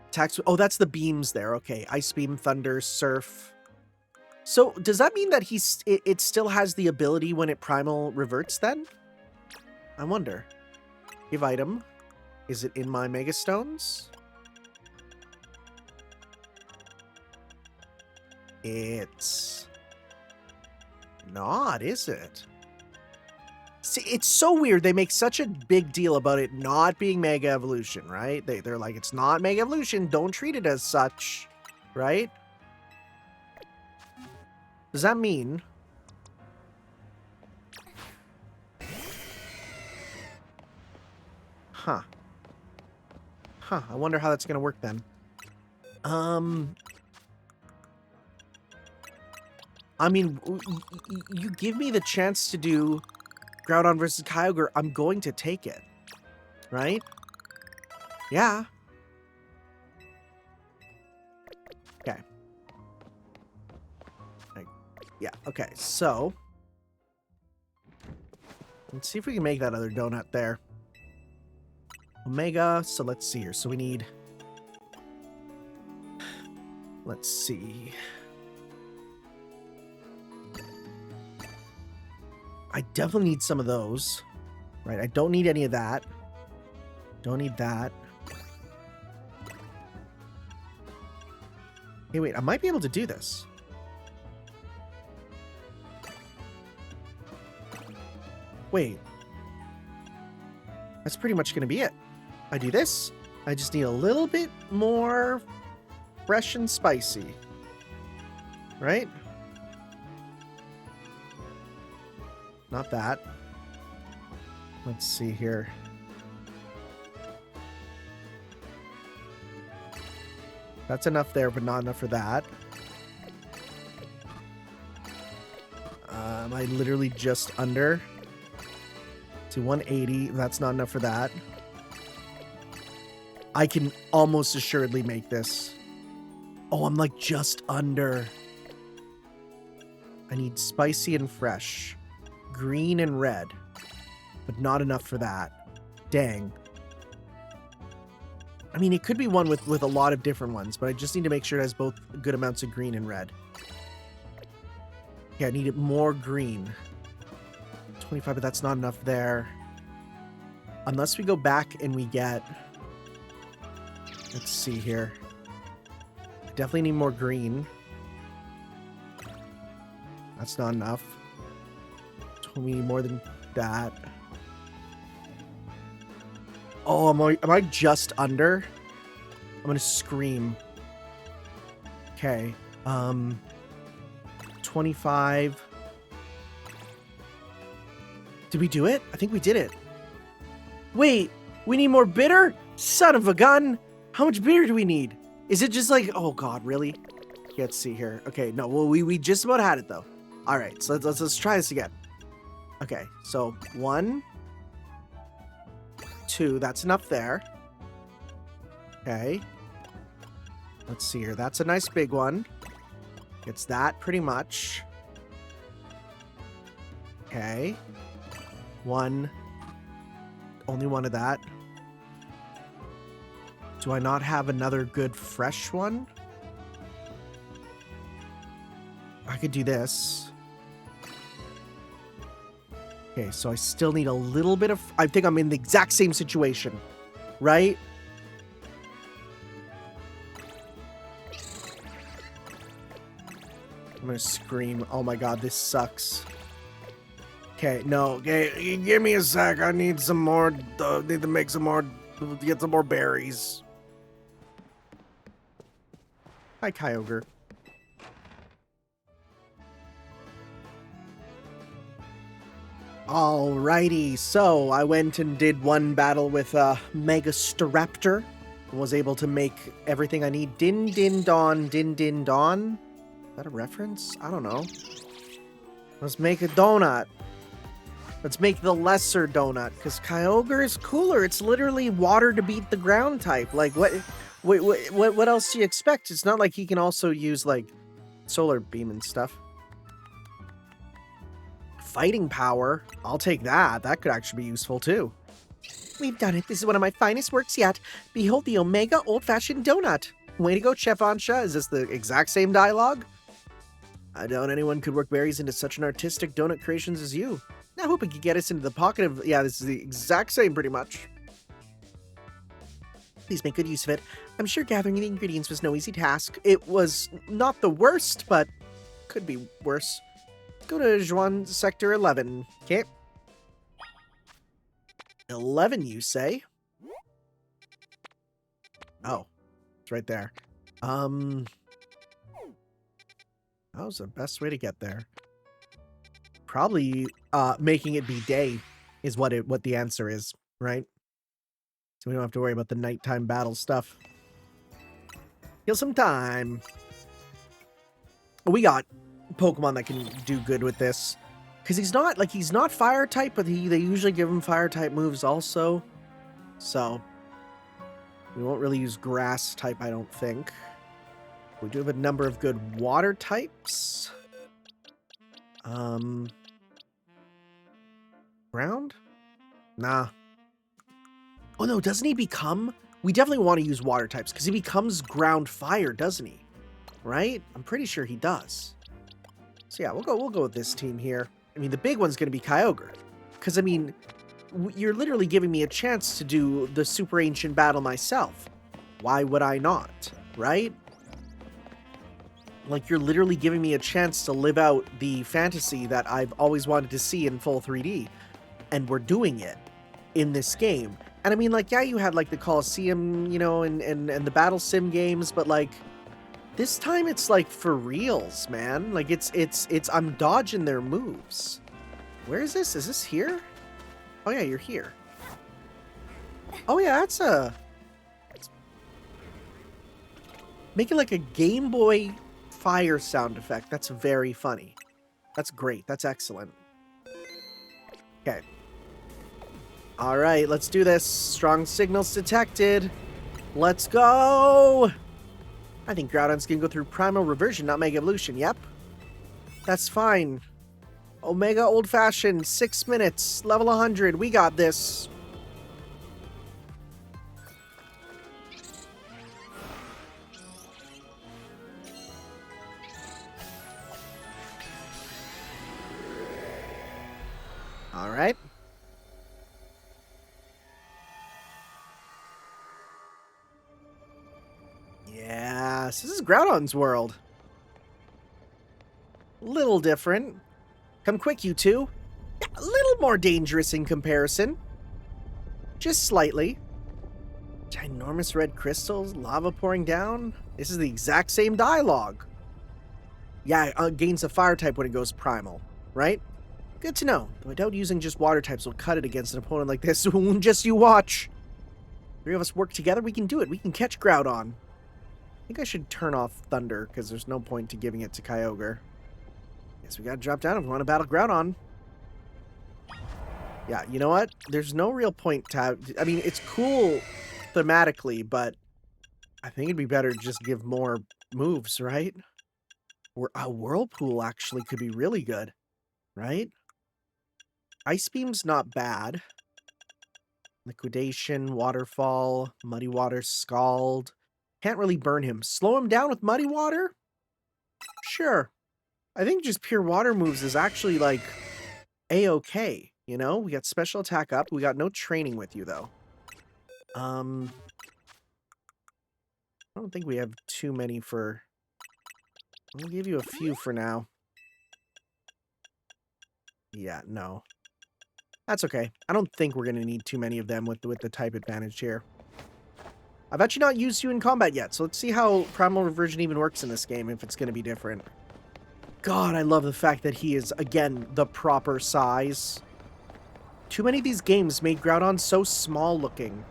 Speaker 1: Attacks. Oh, that's the beams there. Okay, Ice Beam, Thunder, Surf. So does that mean that it still has the ability when it Primal reverts then? I wonder. Give item. Is it in my Mega Stones? It's not, is it? See, it's so weird. They make such a big deal about it not being Mega Evolution, right? They're like, it's not Mega Evolution. Don't treat it as such, right? Does that mean... Huh. Huh, I wonder how that's going to work then. I mean, you give me the chance to do Groudon versus Kyogre, I'm going to take it. Right? Yeah. Okay. Yeah, okay, so... let's see if we can make that other donut there. Omega, so let's see here. So we need... let's see... I definitely need some of those. Right, I don't need any of that. Don't need that. Hey, wait, I might be able to do this. Wait. That's pretty much going to be it. I do this. I just need a little bit more fresh and spicy. Right? Not that. Let's see here. That's enough there, but not enough for that. Am I literally just under? to 180. That's not enough for that. I can almost assuredly make this. Oh, I'm like just under. I need spicy and fresh. Green and red. But not enough for that. Dang. I mean, it could be one with a lot of different ones, but I just need to make sure it has both good amounts of green and red. Yeah, I need it more green. 25, but that's not enough there. Unless we go back and we get... Let's see here. I definitely need more green. That's not enough. We need more than that. Oh, am I just under? I'm gonna scream. Okay. 25. Did we do it? I think we did it. Wait, we need more bitter? Son of a gun! How much bitter do we need? Is it just like, oh god, really? Let's see here. Okay, no, well, we just about had it though. All right, so let's try this again. Okay, so 1, 2, that's enough there. Okay. Let's see here. That's a nice big one. It's that pretty much. Okay. 1. Only one of that. Do I not have another good fresh one? I could do this. Okay, so I still need a little bit of... I think I'm in the exact same situation, right? I'm gonna scream. Oh my god, this sucks. Okay, no. Okay, give me a sec. I need some more... need to make some more... get some more berries. Hi, Kyogre. Alrighty, so I went and did one battle with Mega Staraptor. Was able to make everything I need. Din Din Dawn, Din Din Dawn. Is that a reference? I don't know. Let's make a donut. Let's make the lesser donut, because Kyogre is cooler. It's literally water to beat the ground type. Like, what else do you expect? It's not like he can also use, like, solar beam and stuff. Fighting power. I'll take that. That could actually be useful, too. We've done it. This is one of my finest works yet. Behold the Omega Old-Fashioned Donut. Way to go, Chef Ansha. Is this the exact same dialogue? I doubt anyone could work berries into such an artistic donut creations as you. I hope it could get us into the pocket of... Yeah, this is the exact same, pretty much. Please make good use of it. I'm sure gathering the ingredients was no easy task. It was not the worst, but could be worse. Go to Juan Sector 11. Okay. 11, you say? Oh, it's right there. How's the best way to get there? Probably making it be day is what the answer is, right? So we don't have to worry about the nighttime battle stuff. Kill some time. We got Pokemon that can do good with this. Because he's not fire type, but they usually give him fire type moves also. So we won't really use grass type, I don't think. We do have a number of good water types. Ground? Nah. Oh no, doesn't he become... We definitely want to use water types, because he becomes ground fire, doesn't he? Right? I'm pretty sure he does. So yeah, we'll go with this team here. I mean, the big one's going to be Kyogre. Because, I mean, you're literally giving me a chance to do the Super Ancient battle myself. Why would I not? Right? Like, you're literally giving me a chance to live out the fantasy that I've always wanted to see in full 3D. And we're doing it in this game. And I mean, like, yeah, you had, like, the Coliseum, you know, and the Battle Sim games, but, like, this time it's, like, for reals, man. Like, it's I'm dodging their moves. Where is this? Is this here? Oh, yeah, you're here. Oh, yeah, that's making, like, a Game Boy fire sound effect. That's very funny. That's great. That's excellent. Okay. All right, let's do this. Strong signals detected. Let's go. I think Groudon's gonna go through Primal Reversion, not Mega Evolution. Yep. That's fine. Omega Old Fashioned, 6 minutes, level 100. We got this. All right. Yes, this is Groudon's world. Little different. Come quick, you two. A little more dangerous in comparison. Just slightly. Ginormous red crystals, lava pouring down. This is the exact same dialogue. Yeah, it gains a fire type when it goes primal, right? Good to know. Though I doubt using just water types will cut it against an opponent like this. Just you watch. 3 of us work together, we can do it. We can catch Groudon. I think I should turn off Thunder, because there's no point to giving it to Kyogre. Guess we gotta drop down if we want to battle Groudon. Yeah, you know what? There's no real point to have... I mean, it's cool thematically, but I think it'd be better to just give more moves, right? Or a Whirlpool actually could be really good, right? Ice Beam's not bad. Liquidation, Waterfall, Muddy Water, Scald. Can't really burn him. Slow him down with Muddy Water? Sure. I think just pure water moves is actually, like, A-okay. You know? We got special attack up. We got no training with you, though. I don't think we have too many for... I'll give you a few for now. Yeah, no. That's okay. I don't think we're going to need too many of them with the type advantage here. I've actually not used you in combat yet, so let's see how Primal Reversion even works in this game, if it's going to be different. God, I love the fact that he is, again, the proper size. Too many of these games made Groudon so small looking.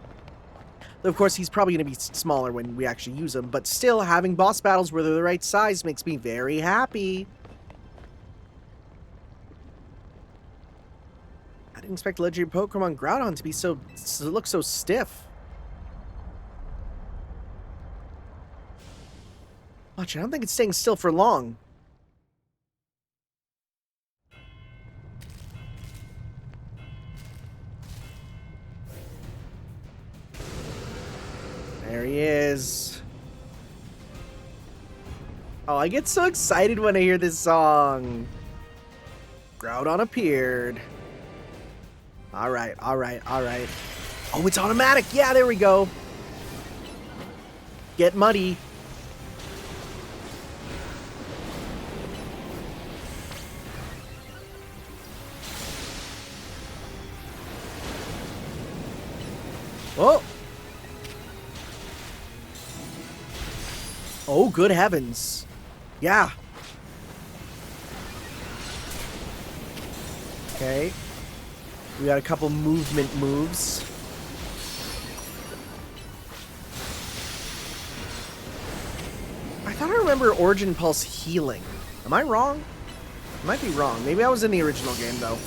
Speaker 1: Of course, he's probably going to be smaller when we actually use him, but still, having boss battles where they're the right size makes me very happy. I didn't expect legendary Pokemon Groudon to be to look so stiff. Watch, I don't think it's staying still for long. There he is. Oh, I get so excited when I hear this song. Groudon appeared. Alright, alright, alright. Oh, it's automatic! Yeah, there we go! Get muddy. Oh! Oh, good heavens. Yeah. Okay. We got a couple movement moves. I thought I remember Origin Pulse healing. Am I wrong? I might be wrong. Maybe I was in the original game, though.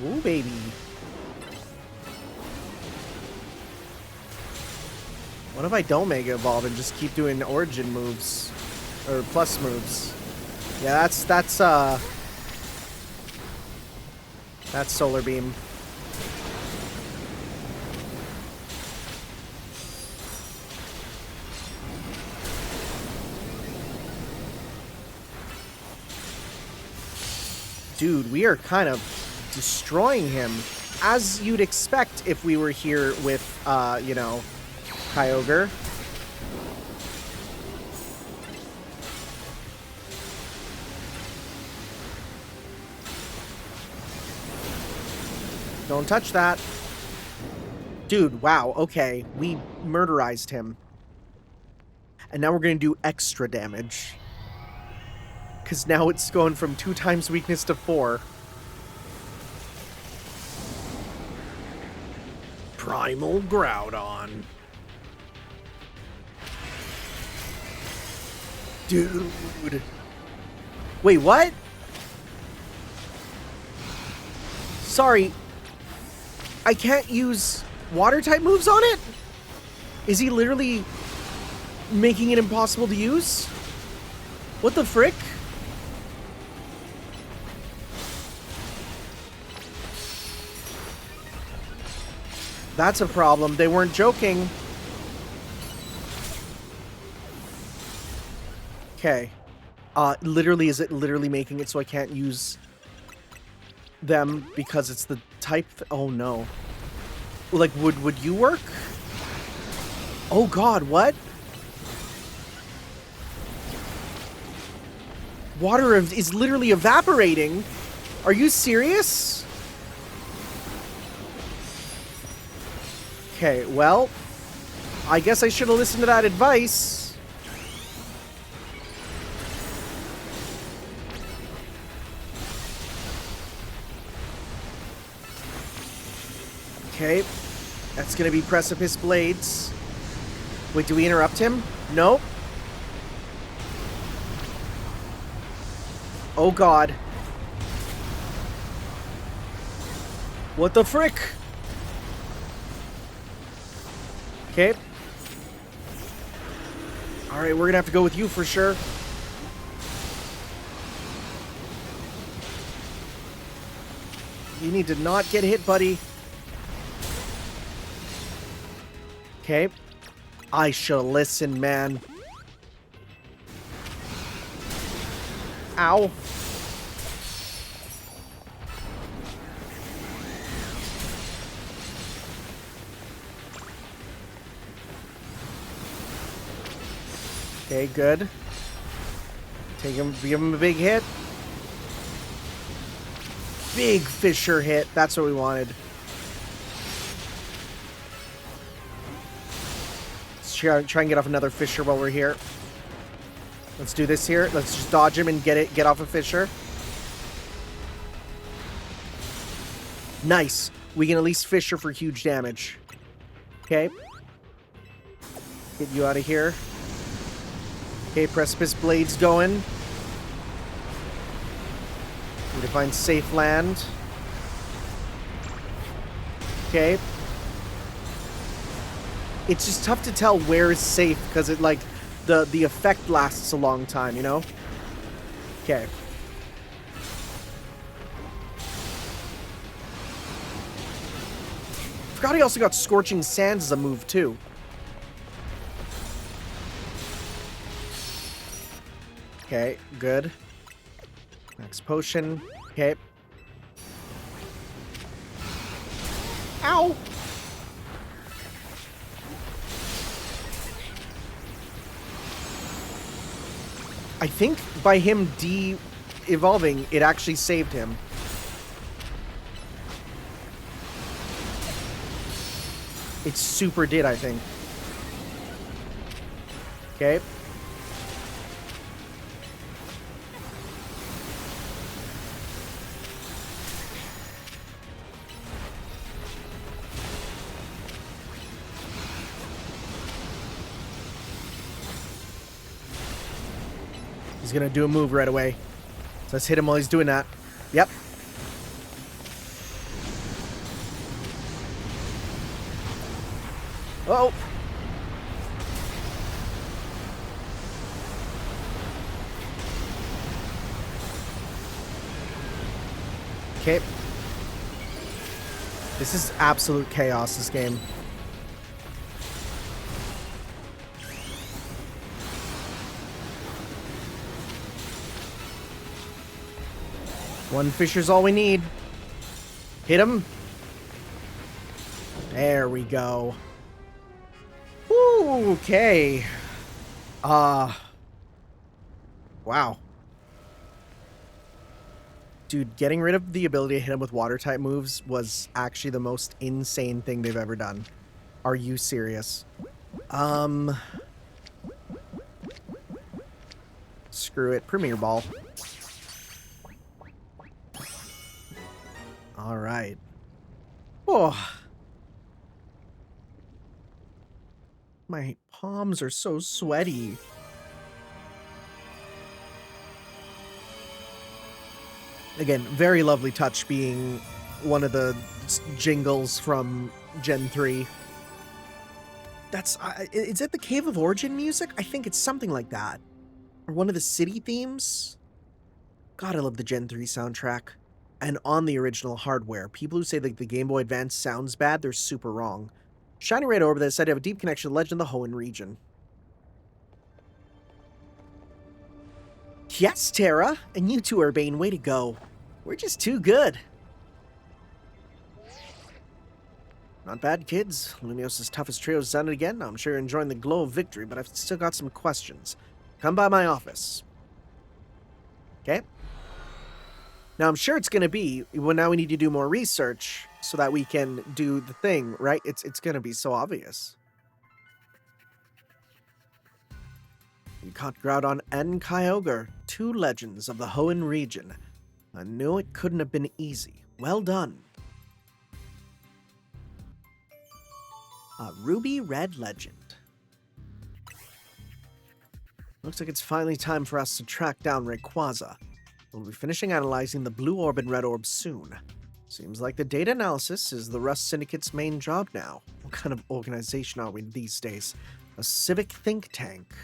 Speaker 1: Ooh, baby. What if I don't Mega Evolve and just keep doing Origin moves? Or plus moves? Yeah, that's Solar Beam. Dude, we are kind of destroying him, as you'd expect if we were here with, you know, Kyogre. Don't touch that. Dude, wow, okay. We murderized him. And now we're going to do extra damage. Because now it's going from 2 times weakness to 4. Primal Groudon. Dude. Wait, what? Sorry. I can't use water-type moves on it? Is he literally making it impossible to use? What the frick? That's a problem. They weren't joking. Okay. Literally, is it literally making it so I can't use them because it's the type? Oh no. Like, would you work? Oh god, what? Water is literally evaporating. Are you serious? Okay, well, I guess I should have listened to that advice. Okay, that's gonna be Precipice Blades. Wait, do we interrupt him? Nope. Oh god. What the frick? Okay. Alright, we're gonna have to go with you for sure. You need to not get hit, buddy. Okay. I should listen, man. Ow. Okay, good. Take him, give him a big hit. Big Fisher hit. That's what we wanted. Let's try and get off another Fisher while we're here. Let's do this here. Let's just dodge him and get off a Fisher. Nice. We can at least Fisher for huge damage. Okay. Get you out of here. Okay, Precipice Blades going. Need to find safe land. Okay. It's just tough to tell where is safe because it like the effect lasts a long time, you know? Okay. Forgot he also got Scorching Sands as a move too. Okay, good. Max potion. Okay. Ow! I think by him de-evolving, it actually saved him. It super did, I think. Okay. He's gonna do a move right away. So let's hit him while he's doing that. Yep. Uh-oh. Okay. This is absolute chaos, this game. One Fisher's all we need. Hit him. There we go. Woo, okay. Wow. Dude, getting rid of the ability to hit him with water-type moves was actually the most insane thing they've ever done. Are you serious? Screw it. Premier Ball. All right. Oh. My palms are so sweaty. Again, very lovely touch being one of the jingles from Gen 3. That's, is it the Cave of Origin music? I think it's something like that. Or one of the city themes? God, I love the Gen 3 soundtrack. And on the original hardware, people who say that the Game Boy Advance sounds bad, they're super wrong. Shiny Red Orb that is said to have a deep connection to the legend of the Hoenn region. Yes, Terra, and you too, Urbane, way to go. We're just too good. Not bad, kids. Lumios' toughest trio is done it again. I'm sure you're enjoying the glow of victory, but I've still got some questions. Come by my office. Okay? Now, I'm sure it's going to be, well, now we need to do more research so that we can do the thing, right? It's going to be so obvious. You caught Groudon and Kyogre, two legends of the Hoenn region. I knew it couldn't have been easy. Well done. A ruby red legend. Looks like it's finally time for us to track down Rayquaza. We'll be finishing analyzing the blue orb and red orb soon. Seems like the data analysis is the Rust Syndicate's main job now. What kind of organization are we these days? A civic think tank.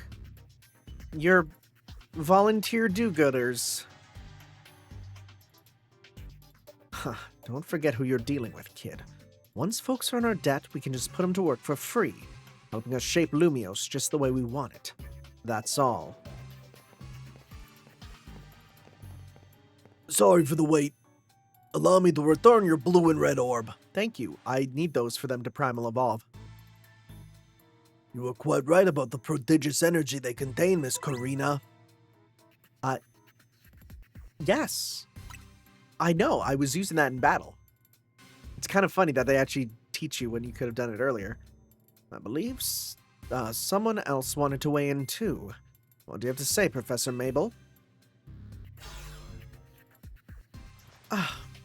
Speaker 1: You're volunteer do-gooders. Huh, don't forget who you're dealing with, kid. Once folks are in our debt, we can just put them to work for free, helping us shape Lumios just the way we want it. That's all.
Speaker 2: Sorry for the wait. Allow me to return your blue and red orb.
Speaker 1: Thank you. I need those for them to primal evolve.
Speaker 2: You were quite right about the prodigious energy they contain, Miss Karina.
Speaker 1: Yes. I know. I was using that in battle. It's kind of funny that they actually teach you when you could have done it earlier. I believe someone else wanted to weigh in too. What do you have to say, Professor Mabel?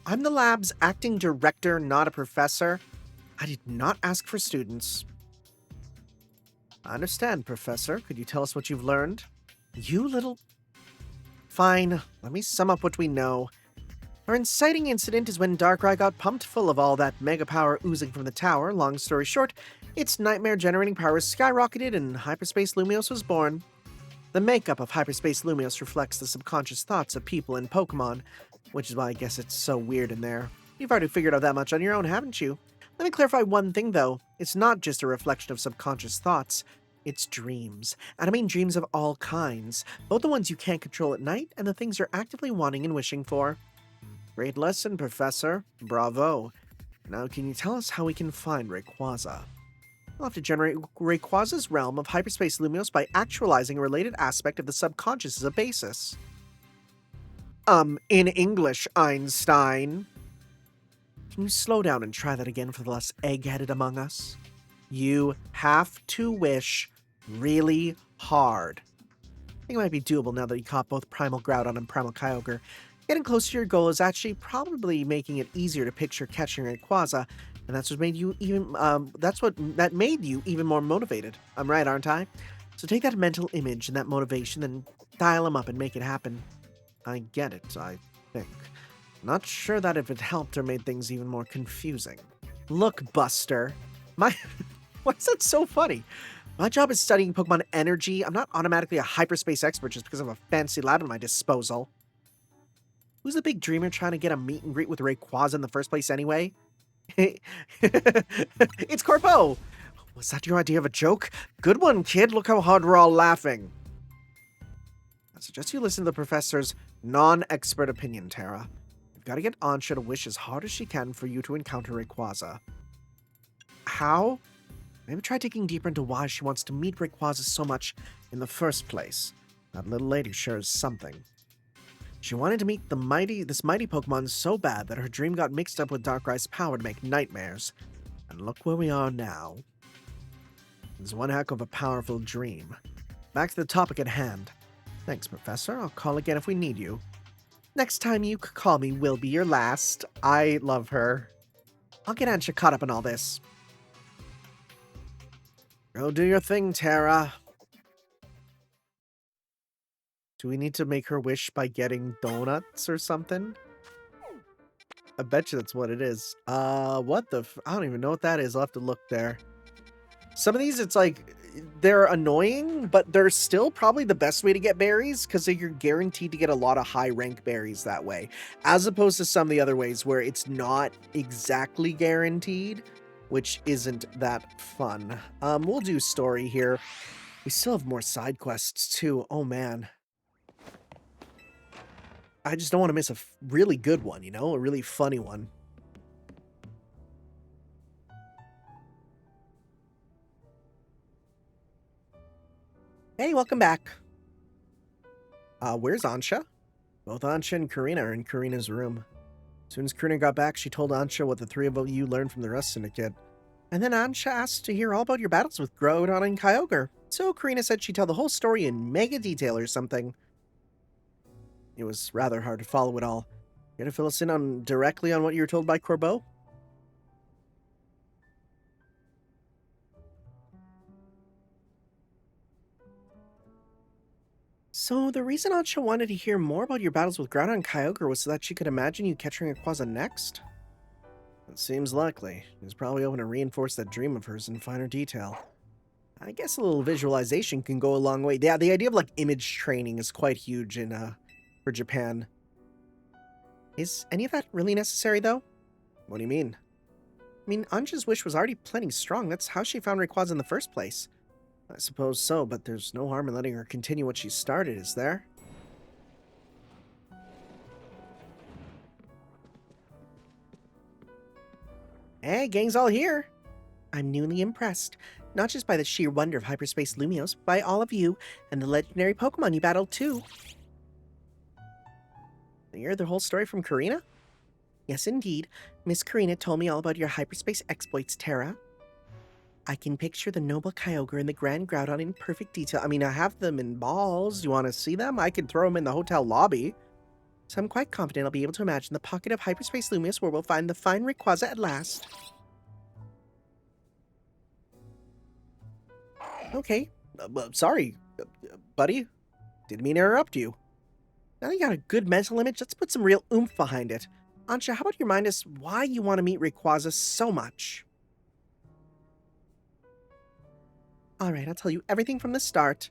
Speaker 1: I'm the lab's acting director, not a professor. I did not ask for students. I understand, Professor. Could you tell us what you've learned? You little... Fine. Let me sum up what we know. Our inciting incident is when Darkrai got pumped full of all that mega power oozing from the tower. Long story short, its nightmare-generating power skyrocketed and Hyperspace Lumios was born. The makeup of Hyperspace Lumios reflects the subconscious thoughts of people and Pokémon, which is why I guess it's so weird in there. You've already figured out that much on your own, haven't you? Let me clarify one thing, though. It's not just a reflection of subconscious thoughts. It's dreams. And I mean dreams of all kinds. Both the ones you can't control at night and the things you're actively wanting and wishing for. Great lesson, Professor. Bravo. Now, can you tell us how we can find Rayquaza? We'll have to generate Rayquaza's realm of Hyperspace Lumios by actualizing a related aspect of the subconscious as a basis. In English, Einstein. Can you slow down and try that again for the less egg-headed among us? You have to wish really hard. I think it might be doable now that you caught both Primal Groudon and Primal Kyogre. Getting closer to your goal is actually probably making it easier to picture catching Rayquaza, and that's what made you even made you even more motivated. I'm right, aren't I? So take that mental image and that motivation and dial them up and make it happen. I get it, I think. Not sure that if it helped or made things even more confusing. Look, Buster. Why is that so funny? My job is studying Pokemon energy. I'm not automatically a hyperspace expert just because I have a fancy lab at my disposal. Who's the big dreamer trying to get a meet and greet with Rayquaza in the first place anyway? It's Corpo! Was that your idea of a joke? Good one, kid. Look how hard we're all laughing. I suggest you listen to the professor's non-expert opinion, Terra. You've got to get Ansha to wish as hard as she can for you to encounter Rayquaza. How? Maybe try digging deeper into why she wants to meet Rayquaza so much in the first place. That little lady sure is something. She wanted to meet this mighty Pokemon so bad that her dream got mixed up with Darkrai's power to make nightmares. And look where we are now. It's one heck of a powerful dream. Back to the topic at hand. Thanks, Professor. I'll call again if we need you. Next time you call me will be your last. I love her. I'll get Ansha caught up in all this. Go do your thing, Terra. Do we need to make her wish by getting donuts or something? I bet you that's what it is. What the I don't even know what that is. I'll have to look there. Some of these, it's like, they're annoying, but they're still probably the best way to get berries, because you're guaranteed to get a lot of high rank berries that way, as opposed to some of the other ways where it's not exactly guaranteed, which isn't that fun. We'll do story here. We still have more side quests too. Oh man. I just don't want to miss a really good one, you know, a really funny one. Hey, welcome back. Where's Ansha? Both Ansha and Karina are in Karina's room. As soon as Karina got back, she told Ansha what the three of you learned from the Rust Syndicate. And then Ansha asked to hear all about your battles with Groudon and Kyogre. So Karina said she'd tell the whole story in mega detail or something. It was rather hard to follow it all. You gonna fill us in directly on what you were told by Corbeau? So the reason Ansha wanted to hear more about your battles with Groudon and Kyogre was so that she could imagine you catching Rayquaza next? It seems likely. He was probably hoping to reinforce that dream of hers in finer detail. I guess a little visualization can go a long way. Yeah, the idea of like image training is quite huge in for Japan. Is any of that really necessary though? What do you mean? I mean, Ansha's wish was already plenty strong. That's how she found Rayquaza in the first place. I suppose so, but there's no harm in letting her continue what she started, is there? Hey, gang's all here! I'm newly impressed, not just by the sheer wonder of hyperspace Lumios, but by all of you and the legendary Pokemon you battled too. You heard the whole story from Karina? Yes, indeed. Miss Karina told me all about your hyperspace exploits, Terra. I can picture the noble Kyogre and the Grand Groudon in perfect detail. I mean, I have them in balls. You want to see them? I could throw them in the hotel lobby. So I'm quite confident I'll be able to imagine the pocket of hyperspace Lumios where we'll find the fine Rayquaza at last. Okay. Sorry, buddy. Didn't mean to interrupt you. Now that you got a good mental image, let's put some real oomph behind it. Ansha, how about you remind us why you want to meet Rayquaza so much? Alright, I'll tell you everything from the start.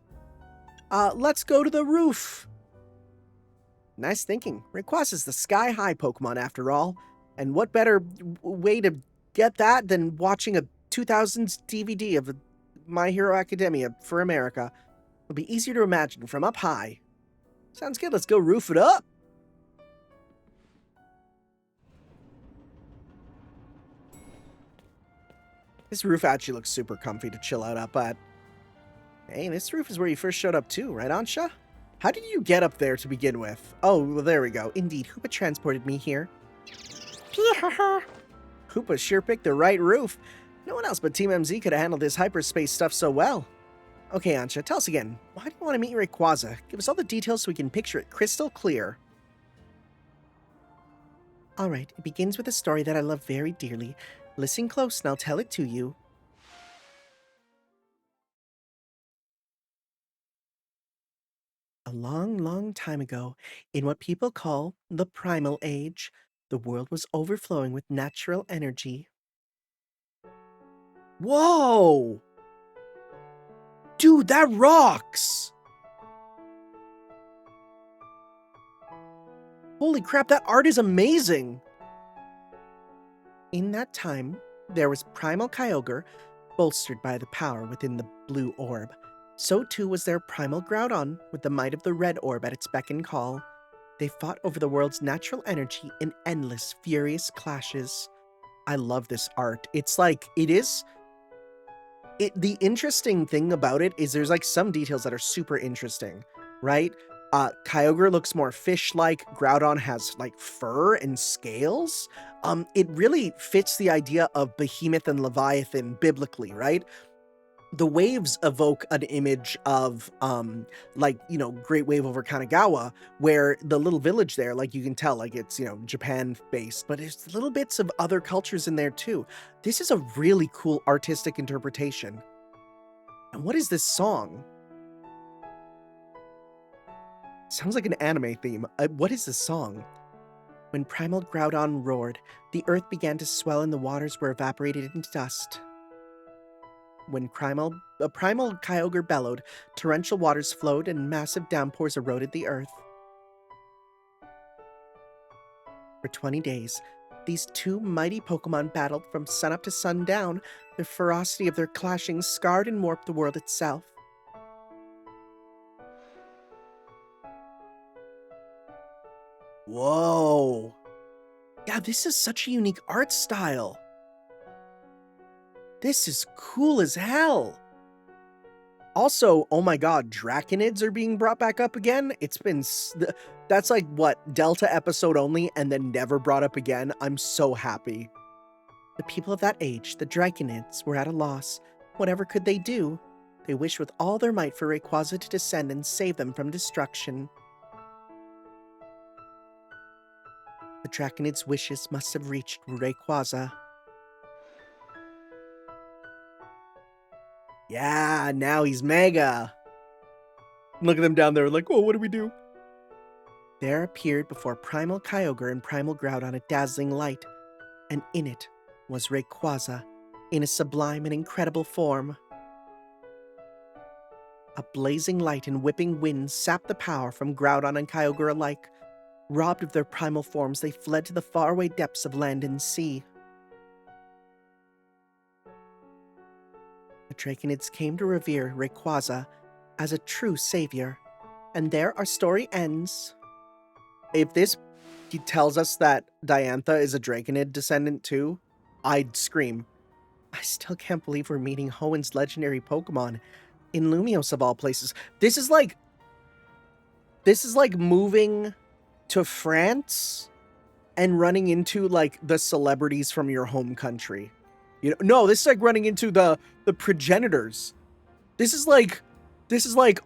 Speaker 1: Let's go to the roof! Nice thinking. Rayquaza's the sky-high Pokemon after all. And what better way to get that than watching a 2000s DVD of My Hero Academia for America? It'll be easier to imagine from up high. Sounds good, let's go roof it up! This roof actually looks super comfy to chill out up at. Hey, this roof is where you first showed up too, right, Ansha? How did you get up there to begin with? Oh, well, there we go. Indeed, Hoopa transported me here. Hoopa sure picked the right roof. No one else but Team MZ could have handled this hyperspace stuff so well. Okay, Ansha, tell us again. Why do you want to meet Rayquaza? Give us all the details so we can picture it crystal clear. Alright, it begins with a story that I love very dearly. Listen close and I'll tell it to you. A long, long time ago, in what people call the Primal Age, the world was overflowing with natural energy. Whoa! Dude, that rocks! Holy crap, that art is amazing! In that time, there was Primal Kyogre, bolstered by the power within the blue orb. So too was there Primal Groudon, with the might of the red orb at its beck and call. They fought over the world's natural energy in endless, furious clashes. I love this art. It's like, the interesting thing about it is there's like some details that are super interesting, right? Kyogre looks more fish-like. Groudon has like fur and scales. It really fits the idea of Behemoth and Leviathan biblically, right? The waves evoke an image of, like, you know, Great Wave over Kanagawa, where the little village there, like, you can tell, like, it's, you know, Japan-based, but there's little bits of other cultures in there, too. This is a really cool artistic interpretation. And what is this song? Sounds like an anime theme. What is this song? When primal Groudon roared, the earth began to swell and the waters were evaporated into dust. When primal Kyogre bellowed, torrential waters flowed and massive downpours eroded the earth. For 20 days, these two mighty Pokemon battled from sunup to sundown, the ferocity of their clashing scarred and warped the world itself. Whoa. Yeah, this is such a unique art style. This is cool as hell. Also, oh my god, Draconids are being brought back up again? That's like, what, Delta episode only and then never brought up again? I'm so happy. The people of that age, the Draconids, were at a loss. Whatever could they do? They wished with all their might for Rayquaza to descend and save them from destruction. The Draconids' wishes must have reached Rayquaza. Yeah, now he's Mega. Look at them down there like, oh, what do we do? There appeared before Primal Kyogre and Primal Groudon a dazzling light, and in it was Rayquaza, in a sublime and incredible form. A blazing light and whipping wind sapped the power from Groudon and Kyogre alike. Robbed of their primal forms, they fled to the faraway depths of land and sea. The Draconids came to revere Rayquaza as a true savior, and there our story ends. If this tells us that Diantha is a Draconid descendant too, I'd scream. I still can't believe we're meeting Hoenn's legendary Pokemon in Lumios of all places. This is like moving to France and running into like the celebrities from your home country. You know, no, this is like running into the progenitors. This is like,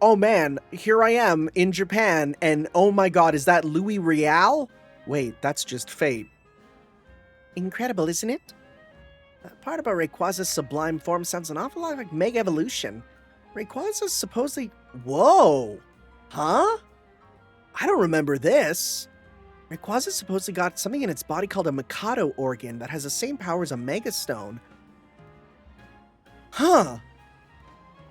Speaker 1: oh man, here I am in Japan, and oh my god, is that Louis Real? Wait, that's just fate. Incredible, isn't it? That part about Rayquaza's sublime form sounds an awful lot like Mega Evolution. Rayquaza's supposedly... Whoa! Huh? I don't remember this. Rayquaza supposedly got something in its body called a Mikado organ that has the same power as a Mega Stone. Huh.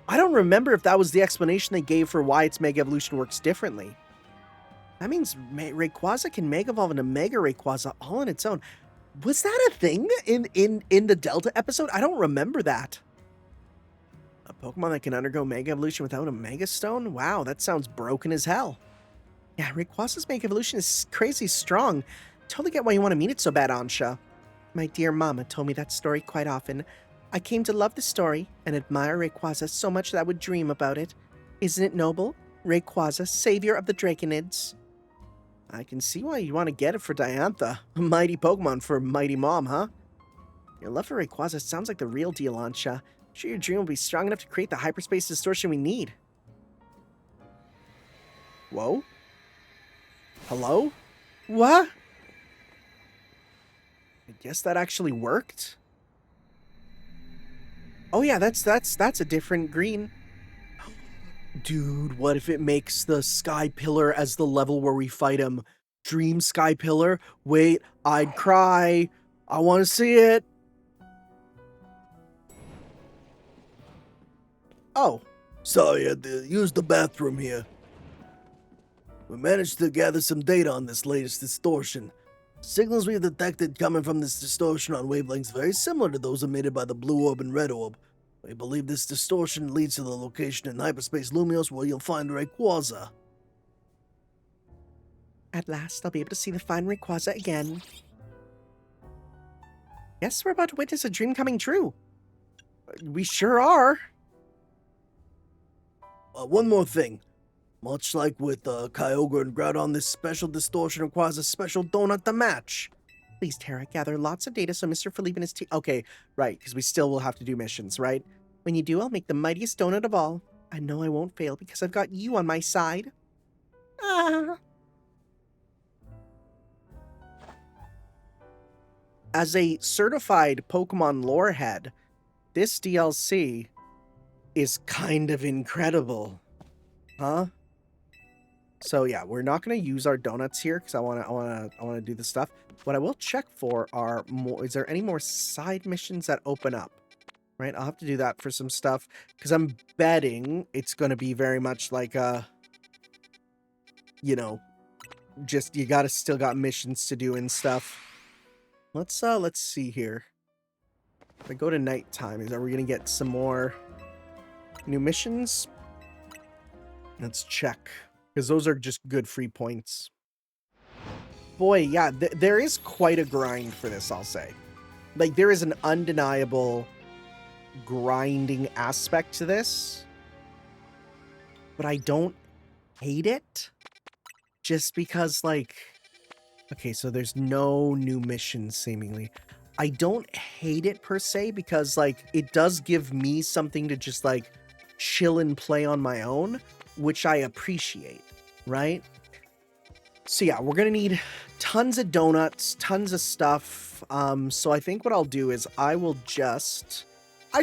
Speaker 1: I don't remember if that was the explanation they gave for why its Mega Evolution works differently. That means Rayquaza can Mega Evolve into Mega Rayquaza all on its own. Was that a thing in the Delta episode? I don't remember that. A Pokemon that can undergo Mega Evolution without a Mega Stone? Wow, that sounds broken as hell. Yeah, Rayquaza's Mega Evolution is crazy strong. Totally get why you want to meet it so bad, Ansha. My dear mama told me that story quite often. I came to love the story and admire Rayquaza so much that I would dream about it. Isn't it noble? Rayquaza, savior of the Draconids. I can see why you want to get it for Diantha. A mighty Pokemon for mighty mom, huh? Your love for Rayquaza sounds like the real deal, Ansha. Sure your dream will be strong enough to create the hyperspace distortion we need. Whoa? Hello? What? I guess that actually worked. Oh yeah, that's a different green. Dude, what if it makes the Sky Pillar as the level where we fight him? Dream Sky Pillar? Wait, I'd cry. I want to see it. Oh.
Speaker 2: Sorry, I had to use the bathroom here. We managed to gather some data on this latest distortion. Signals we've detected coming from this distortion on wavelengths very similar to those emitted by the blue orb and red orb. We believe this distortion leads to the location in hyperspace Lumios where you'll find Rayquaza.
Speaker 1: At last, I'll be able to see the fine Rayquaza again. Guess we're about to witness a dream coming true. We sure are.
Speaker 2: One more thing. Much like with Kyogre and Groudon, this special distortion requires a special donut to match.
Speaker 1: Please, Tara, gather lots of data so Mr. Philippe and his team... Okay, right, because we still will have to do missions, right? When you do, I'll make the mightiest donut of all. I know I won't fail because I've got you on my side. Ah. As a certified Pokemon lore head, this DLC is kind of incredible. Huh? So yeah, we're not going to use our donuts here because I want to do the stuff. What I will check for are more. Is there any more side missions that open up? Right, I'll have to do that for some stuff because I'm betting it's going to be very much like you know, just you still got missions to do and stuff. Let's see here. If I go to nighttime, are we going to get some more new missions? Let's check. Because those are just good free points. Boy, yeah, there is quite a grind for this, I'll say. Like, there is an undeniable grinding aspect to this. But I don't hate it. Just because, like... Okay, so there's no new missions, seemingly. I don't hate it, per se, because, like, it does give me something to just, like, chill and play on my own, which I appreciate, right? So yeah, we're gonna need tons of donuts, tons of stuff. So I think what I'll do is I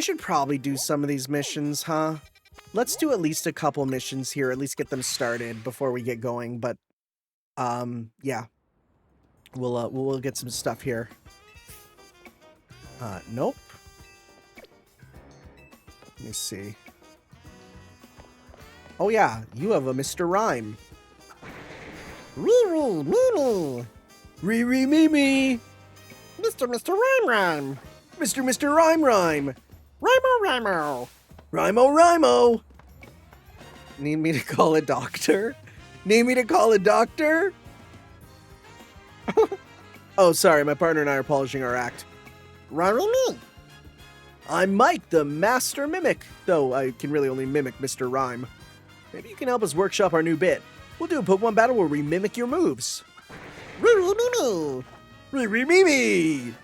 Speaker 1: should probably do some of these missions, huh? Let's do at least a couple missions here, at least get them started before we get going. But yeah, we'll get some stuff here. Nope. Let me see. Oh yeah, you have a Mr. Rhyme. Riri Mimi. Riri Mimi. Mr. Rhyme Rhyme. Mr. Rhyme Rhyme. Rhymo. Rhymo. Need me to call a doctor? Need me to call a doctor? Oh, sorry, my partner and I are polishing our act. Riri me. I'm Mike, the master mimic, though I can really only mimic Mr. Rhyme. Maybe you can help us workshop our new bit. We'll do a Pokemon battle where we mimic your moves. Riri Mimi!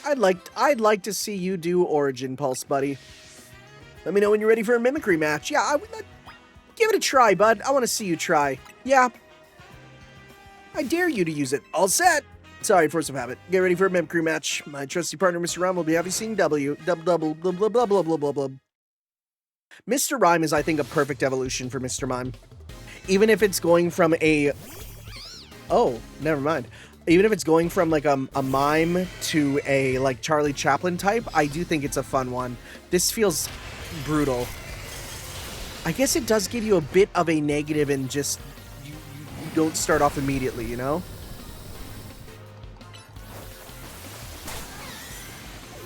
Speaker 1: I'd like to see you do Origin Pulse, buddy. Let me know when you're ready for a mimicry match. Yeah, give it a try, bud. I want to see you try. Yeah. I dare you to use it. All set. Sorry, force of habit. Get ready for a mimicry match. My trusty partner, Mr. Rhyme, will be happy seeing W. Double, blah, blah, blah, blah, blah, blah, blah. Mr. Rhyme is, I think, a perfect evolution for Mr. Mime. Even if it's going from a... Oh, never mind. Even if it's going from, like, a mime to a, like, Charlie Chaplin type, I do think it's a fun one. This feels brutal. I guess it does give you a bit of a negative and just... You don't start off immediately, you know?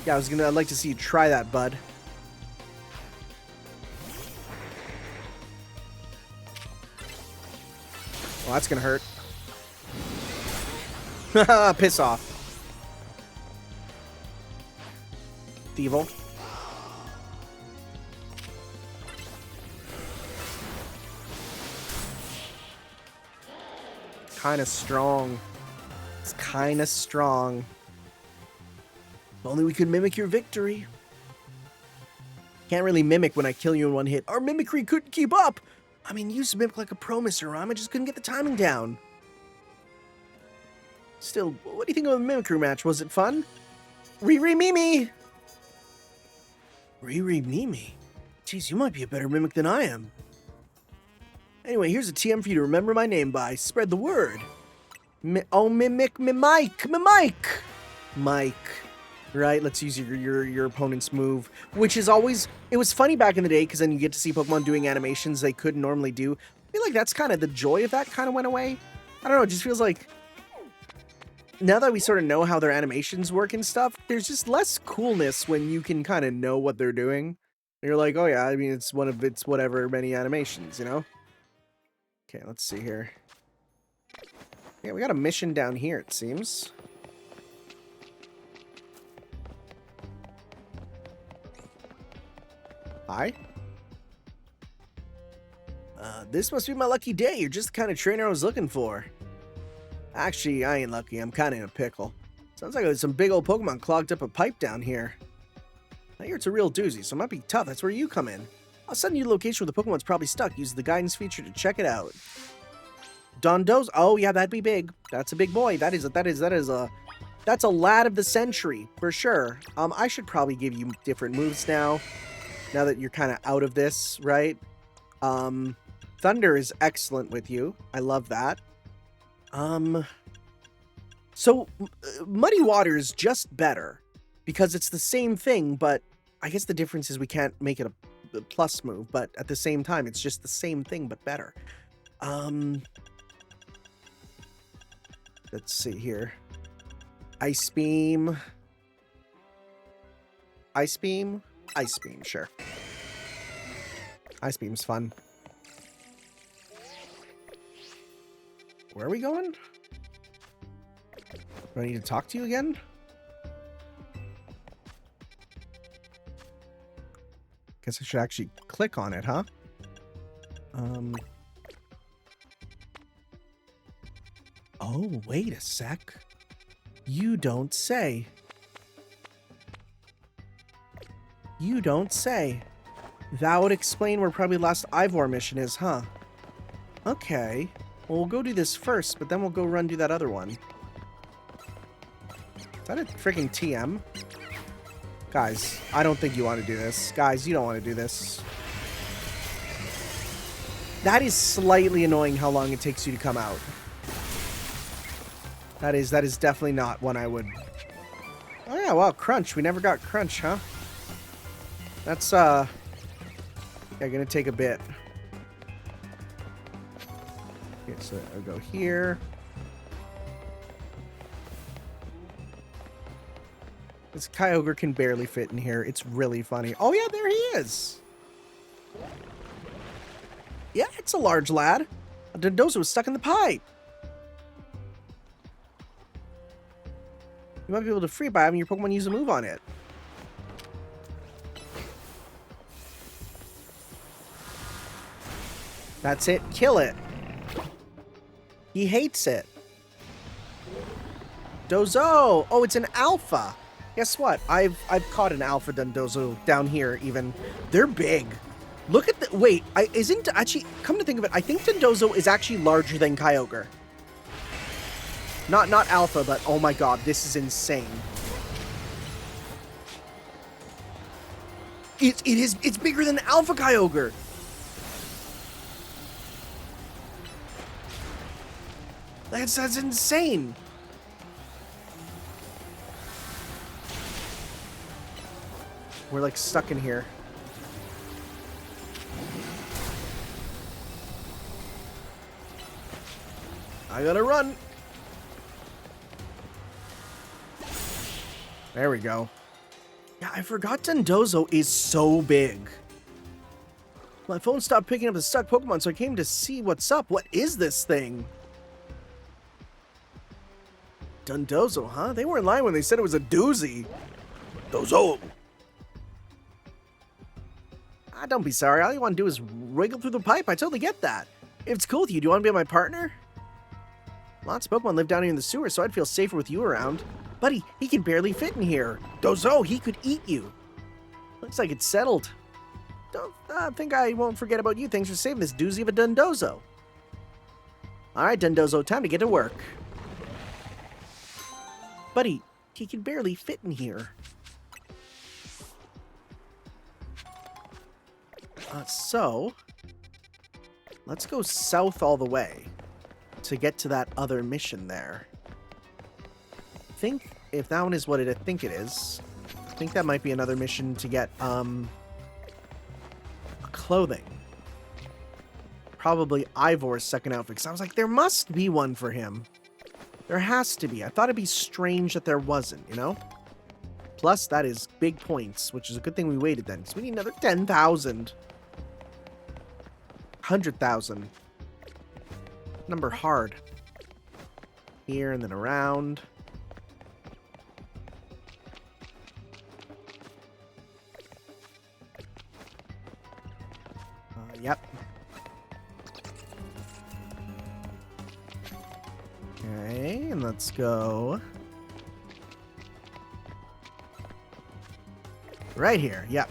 Speaker 1: Yeah, I'd like to see you try that, bud. Well, that's gonna hurt. Piss off. Thievul. Kinda strong. It's kinda strong. If only we could mimic your victory. Can't really mimic when I kill you in one hit. Our mimicry couldn't keep up! I mean, you used to mimic like a pro, Mr. Rhyme. I just couldn't get the timing down. Still, what do you think of a mimicry match? Was it fun? Riri Mimi! Riri Mimi? Jeez, you might be a better mimic than I am. Anyway, here's a TM for you to remember my name by. Spread the word. Mimic. Mike. Right, let's use your opponent's move, which is always... It was funny back in the day, because then you get to see Pokemon doing animations they couldn't normally do. I feel like that's kind of the joy of that kind of went away. I don't know, it just feels like... Now that we sort of know how their animations work and stuff, there's just less coolness when you can kind of know what they're doing. You're like, oh yeah, I mean, it's whatever many animations, you know? Okay, let's see here. Yeah, we got a mission down here, it seems. Hi. This must be my lucky day. You're just the kind of trainer I was looking for. Actually, I ain't lucky. I'm kind of in a pickle. Sounds like some big old Pokemon clogged up a pipe down here. I hear it's a real doozy, so it might be tough. That's where you come in. I'll send you the location where the Pokemon's probably stuck. Use the guidance feature to check it out. Dondo's. Oh yeah, that'd be big. That's a big boy. That's a lad of the century for sure. I should probably give you different moves now. Now that you're kind of out of this, right? Thunder is excellent with you. I love that. So Muddy Water is just better because it's the same thing, but I guess the difference is we can't make it a plus move, but at the same time, it's just the same thing, but better. Let's see here. Ice Beam. Ice Beam? Ice Beam, sure. Ice Beam's fun. Where are we going? Do I need to talk to you again? Guess I should actually click on it, huh? Oh, wait a sec. You don't say. You don't say. That would explain where probably last Ivor mission is, huh? Okay. Well, we'll go do this first, but then we'll go do that other one. Is that a freaking TM? Guys, I don't think you want to do this. Guys, you don't want to do this. That is slightly annoying how long it takes you to come out. That is definitely not one I would... Oh yeah, well, Crunch. We never got Crunch, huh? That's, yeah, gonna take a bit. Okay, so I'll go here. This Kyogre can barely fit in here. It's really funny. Oh yeah, there he is! Yeah, it's a large lad. A Dondozo was stuck in the pipe. You might be able to free by having your Pokemon use a move on it. That's it. Kill it. He hates it. Dozo! Oh, it's an alpha. Guess what? I've caught an alpha Dondozo down here even. They're big. Look at the... Wait, isn't... Actually, come to think of it, I think Dondozo is actually larger than Kyogre. Not alpha, but oh my god, this is insane. It's bigger than alpha Kyogre. That's insane. We're like stuck in here. I gotta run. There we go. Yeah, I forgot Dondozo is so big. My phone stopped picking up the stuck Pokemon, so I came to see what's up. What is this thing? Dondozo, huh? They weren't lying when they said it was a doozy. Dozo! Ah, don't be sorry. All you want to do is wriggle through the pipe. I totally get that. If it's cool with you, do you want to be my partner? Lots of Pokemon live down here in the sewer, so I'd feel safer with you around. Buddy, he can barely fit in here. Dozo, he could eat you. Looks like it's settled. Don't think I won't forget about you. Thanks for saving this doozy of a Dondozo. Alright, Dondozo, time to get to work. Buddy, he can barely fit in here. So, let's go south all the way to get to that other mission there. I think if that one is what I think it is, I think that might be another mission to get clothing. Probably Ivor's second outfit, because I was like, there must be one for him. There has to be. I thought it'd be strange that there wasn't, you know? Plus, that is big points, which is a good thing we waited then, because we need another 10,000. 100,000. Number hard. Here and then around. Yep. Okay, and let's go. Right here, yep.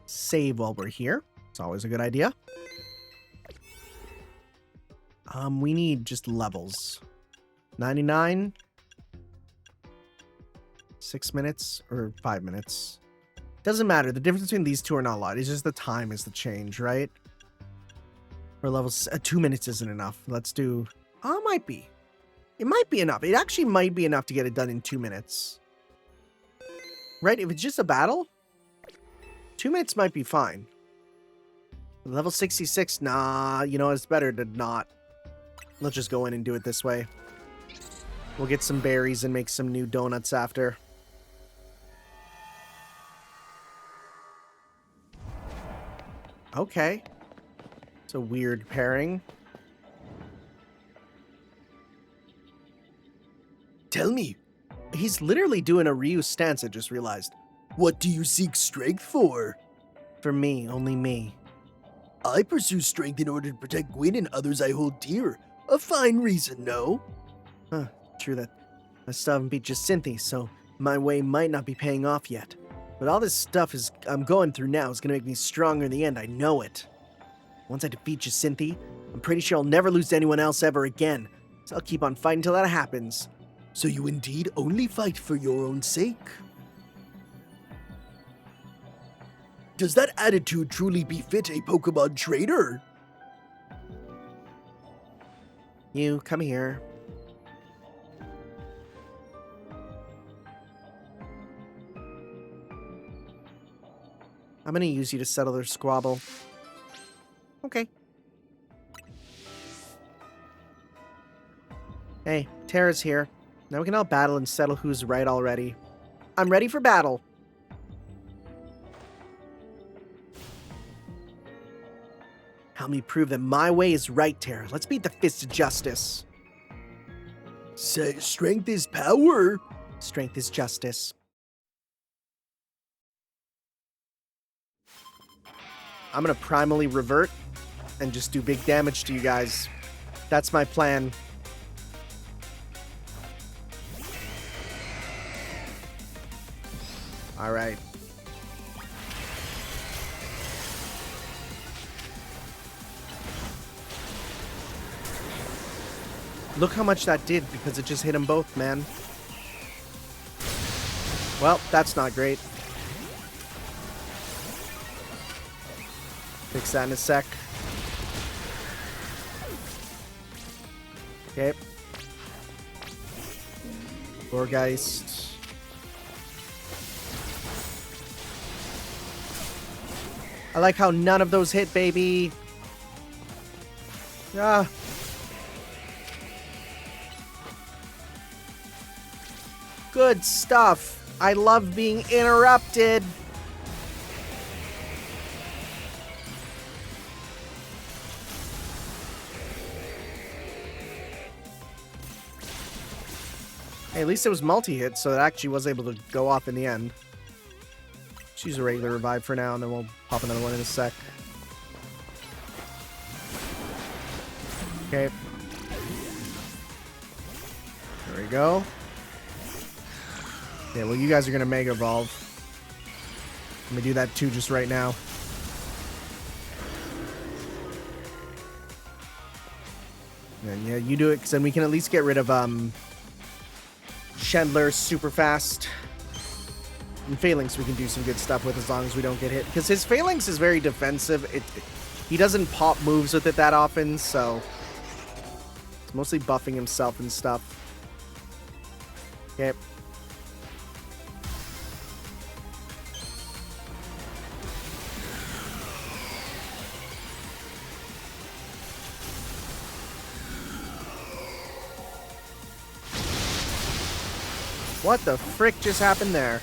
Speaker 1: Save while we're here. It's always a good idea. We need just levels. 99. 6 minutes or 5 minutes. Doesn't matter. The difference between these two are not a lot. It's just the time is the change, right? For levels, 2 minutes isn't enough. Let's do... Oh, it might be. It might be enough. It actually might be enough to get it done in 2 minutes. Right? If it's just a battle, 2 minutes might be fine. Level 66, nah, you know, it's better to not. Let's just go in and do it this way. We'll get some berries and make some new donuts after. Okay. It's a weird pairing.
Speaker 2: Tell me,
Speaker 1: He's literally doing a Ryu stance, I just realized.
Speaker 2: what do you seek strength for?
Speaker 1: For me, only me.
Speaker 2: I pursue strength in order to protect Gwyn and others I hold dear. A fine reason, no?
Speaker 1: Huh, true that. I still haven't beat Jacinthe, so my way might not be paying off yet. But all this stuff I'm going through now is gonna make me stronger in the end, I know it. Once I defeat Jacinthe, I'm pretty sure I'll never lose to anyone else ever again. So I'll keep on fighting till that happens.
Speaker 2: So you indeed only fight for your own sake? Does that attitude truly befit a Pokemon trainer?
Speaker 1: You, come here. I'm gonna use you to settle their squabble. Okay. Hey, Terra's here. Now we can all battle and settle who's right already. I'm ready for battle. Help me prove that my way is right, Terra. Let's beat the Fist of Justice.
Speaker 2: Say, strength is power.
Speaker 1: Strength is justice. I'm gonna primally revert and just do big damage to you guys. That's my plan. All right. Look how much that did because it just hit them both, man. Well, that's not great. Fix that in a sec. Okay. Gorgeist. I like how none of those hit, baby. Ah. Good stuff. I love being interrupted. Hey, at least it was multi-hit, so it actually was able to go off in the end. Let's use a regular revive for now, and then we'll pop another one in a sec. Okay. There we go. Yeah, well, you guys are going to Mega Evolve. Let me do that too just right now. And yeah, you do it, because then we can at least get rid of Chandler super fast. And Phalanx we can do some good stuff with as long as we don't get hit. Because his Phalanx is very defensive. He doesn't pop moves with it that often, so... It's mostly buffing himself and stuff. Okay. What the frick just happened there?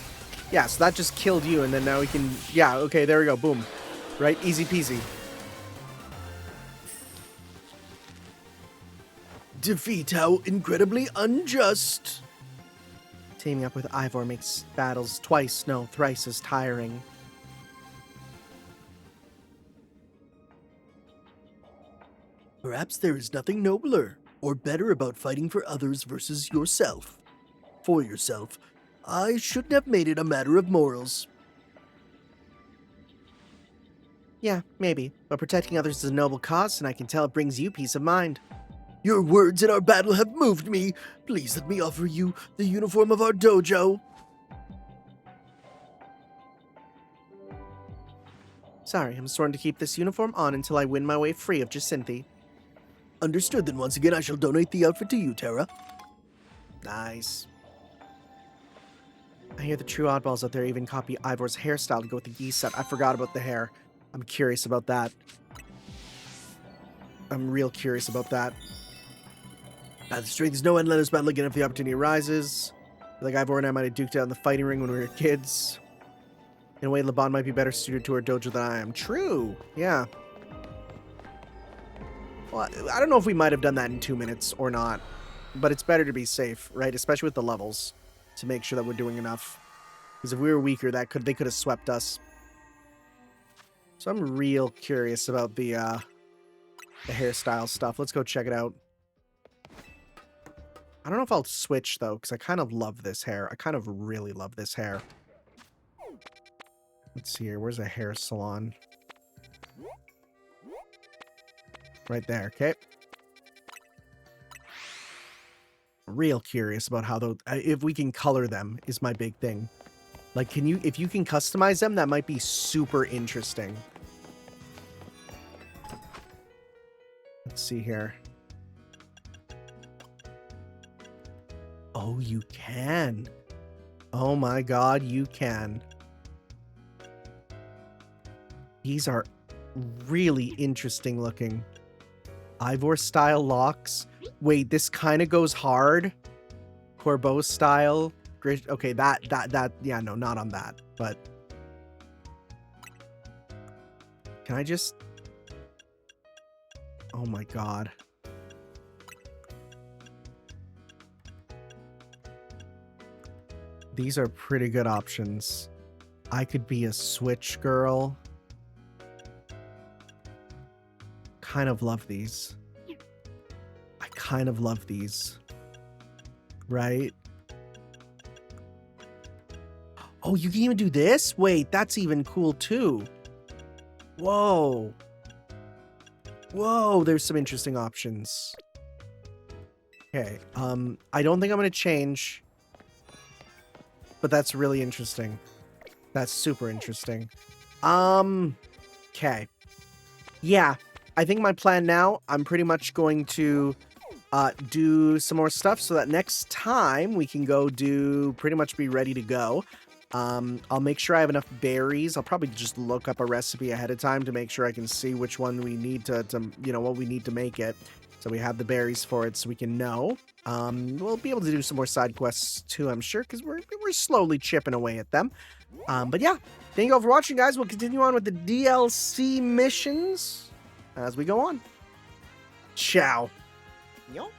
Speaker 1: Yeah, so that just killed you, and then now we can... Yeah, okay, there we go. Boom. Right? Easy peasy.
Speaker 2: Defeat, how incredibly unjust.
Speaker 1: Teaming up with Ivor makes battles twice, no, thrice as tiring.
Speaker 2: Perhaps there is nothing nobler or better about fighting for others versus yourself. For yourself, I shouldn't have made it a matter of morals.
Speaker 1: Yeah, maybe. But protecting others is a noble cause, and I can tell it brings you peace of mind.
Speaker 2: Your words in our battle have moved me. Please let me offer you the uniform of our dojo.
Speaker 1: Sorry, I'm sworn to keep this uniform on until I win my way free of Jacinthe.
Speaker 2: Understood, then once again I shall donate the outfit to you, Terra.
Speaker 1: Nice. I hear the true oddballs out there even copy Ivor's hairstyle to go with the geese set. I forgot about the hair. I'm curious about that. I'm real curious about that.
Speaker 2: Path of strength is no end, let us battle again if the opportunity
Speaker 1: arises. Like Ivor and I might have duked out in the fighting ring when we were kids. In a way, Laban might be better suited to her dojo than I am. True. Yeah. Well, I don't know if we might have done that in 2 minutes or not. But it's better to be safe, right? Especially with the levels. To make sure that we're doing enough. Because if we were weaker, they could have swept us. So I'm real curious about the hairstyle stuff. Let's go check it out. I don't know if I'll switch, though, because I kind of love this hair. I kind of really love this hair. Let's see here. Where's a hair salon? Right there, okay. Real curious about how those... if we can color them is my big thing. Like, if you can customize them, that might be super interesting. Let's see here. Oh, you can. Oh my god, you can. These are really interesting looking. Ivor style locks. Wait, this kind of goes hard. Corbeau style. Okay, that, yeah, no, not on that, but. Can I just. Oh my god. These are pretty good options. I could be a Switch girl. Kind of love these. I kind of love these. Right? Oh, you can even do this? Wait, that's even cool too. Whoa. Whoa, there's some interesting options. Okay, I don't think I'm going to change. But that's really interesting. That's super interesting. Okay. Yeah, I think my plan now, I'm pretty much going to do some more stuff so that next time we can go do, pretty much be ready to go. I'll make sure I have enough berries. I'll probably just look up a recipe ahead of time to make sure I can see which one we need to you know, what we need to make it. So we have the berries for it so we can know. We'll be able to do some more side quests too, I'm sure, because we're slowly chipping away at them. But yeah, thank you all for watching, guys. We'll continue on with the DLC missions as we go on. Ciao.
Speaker 3: Yo.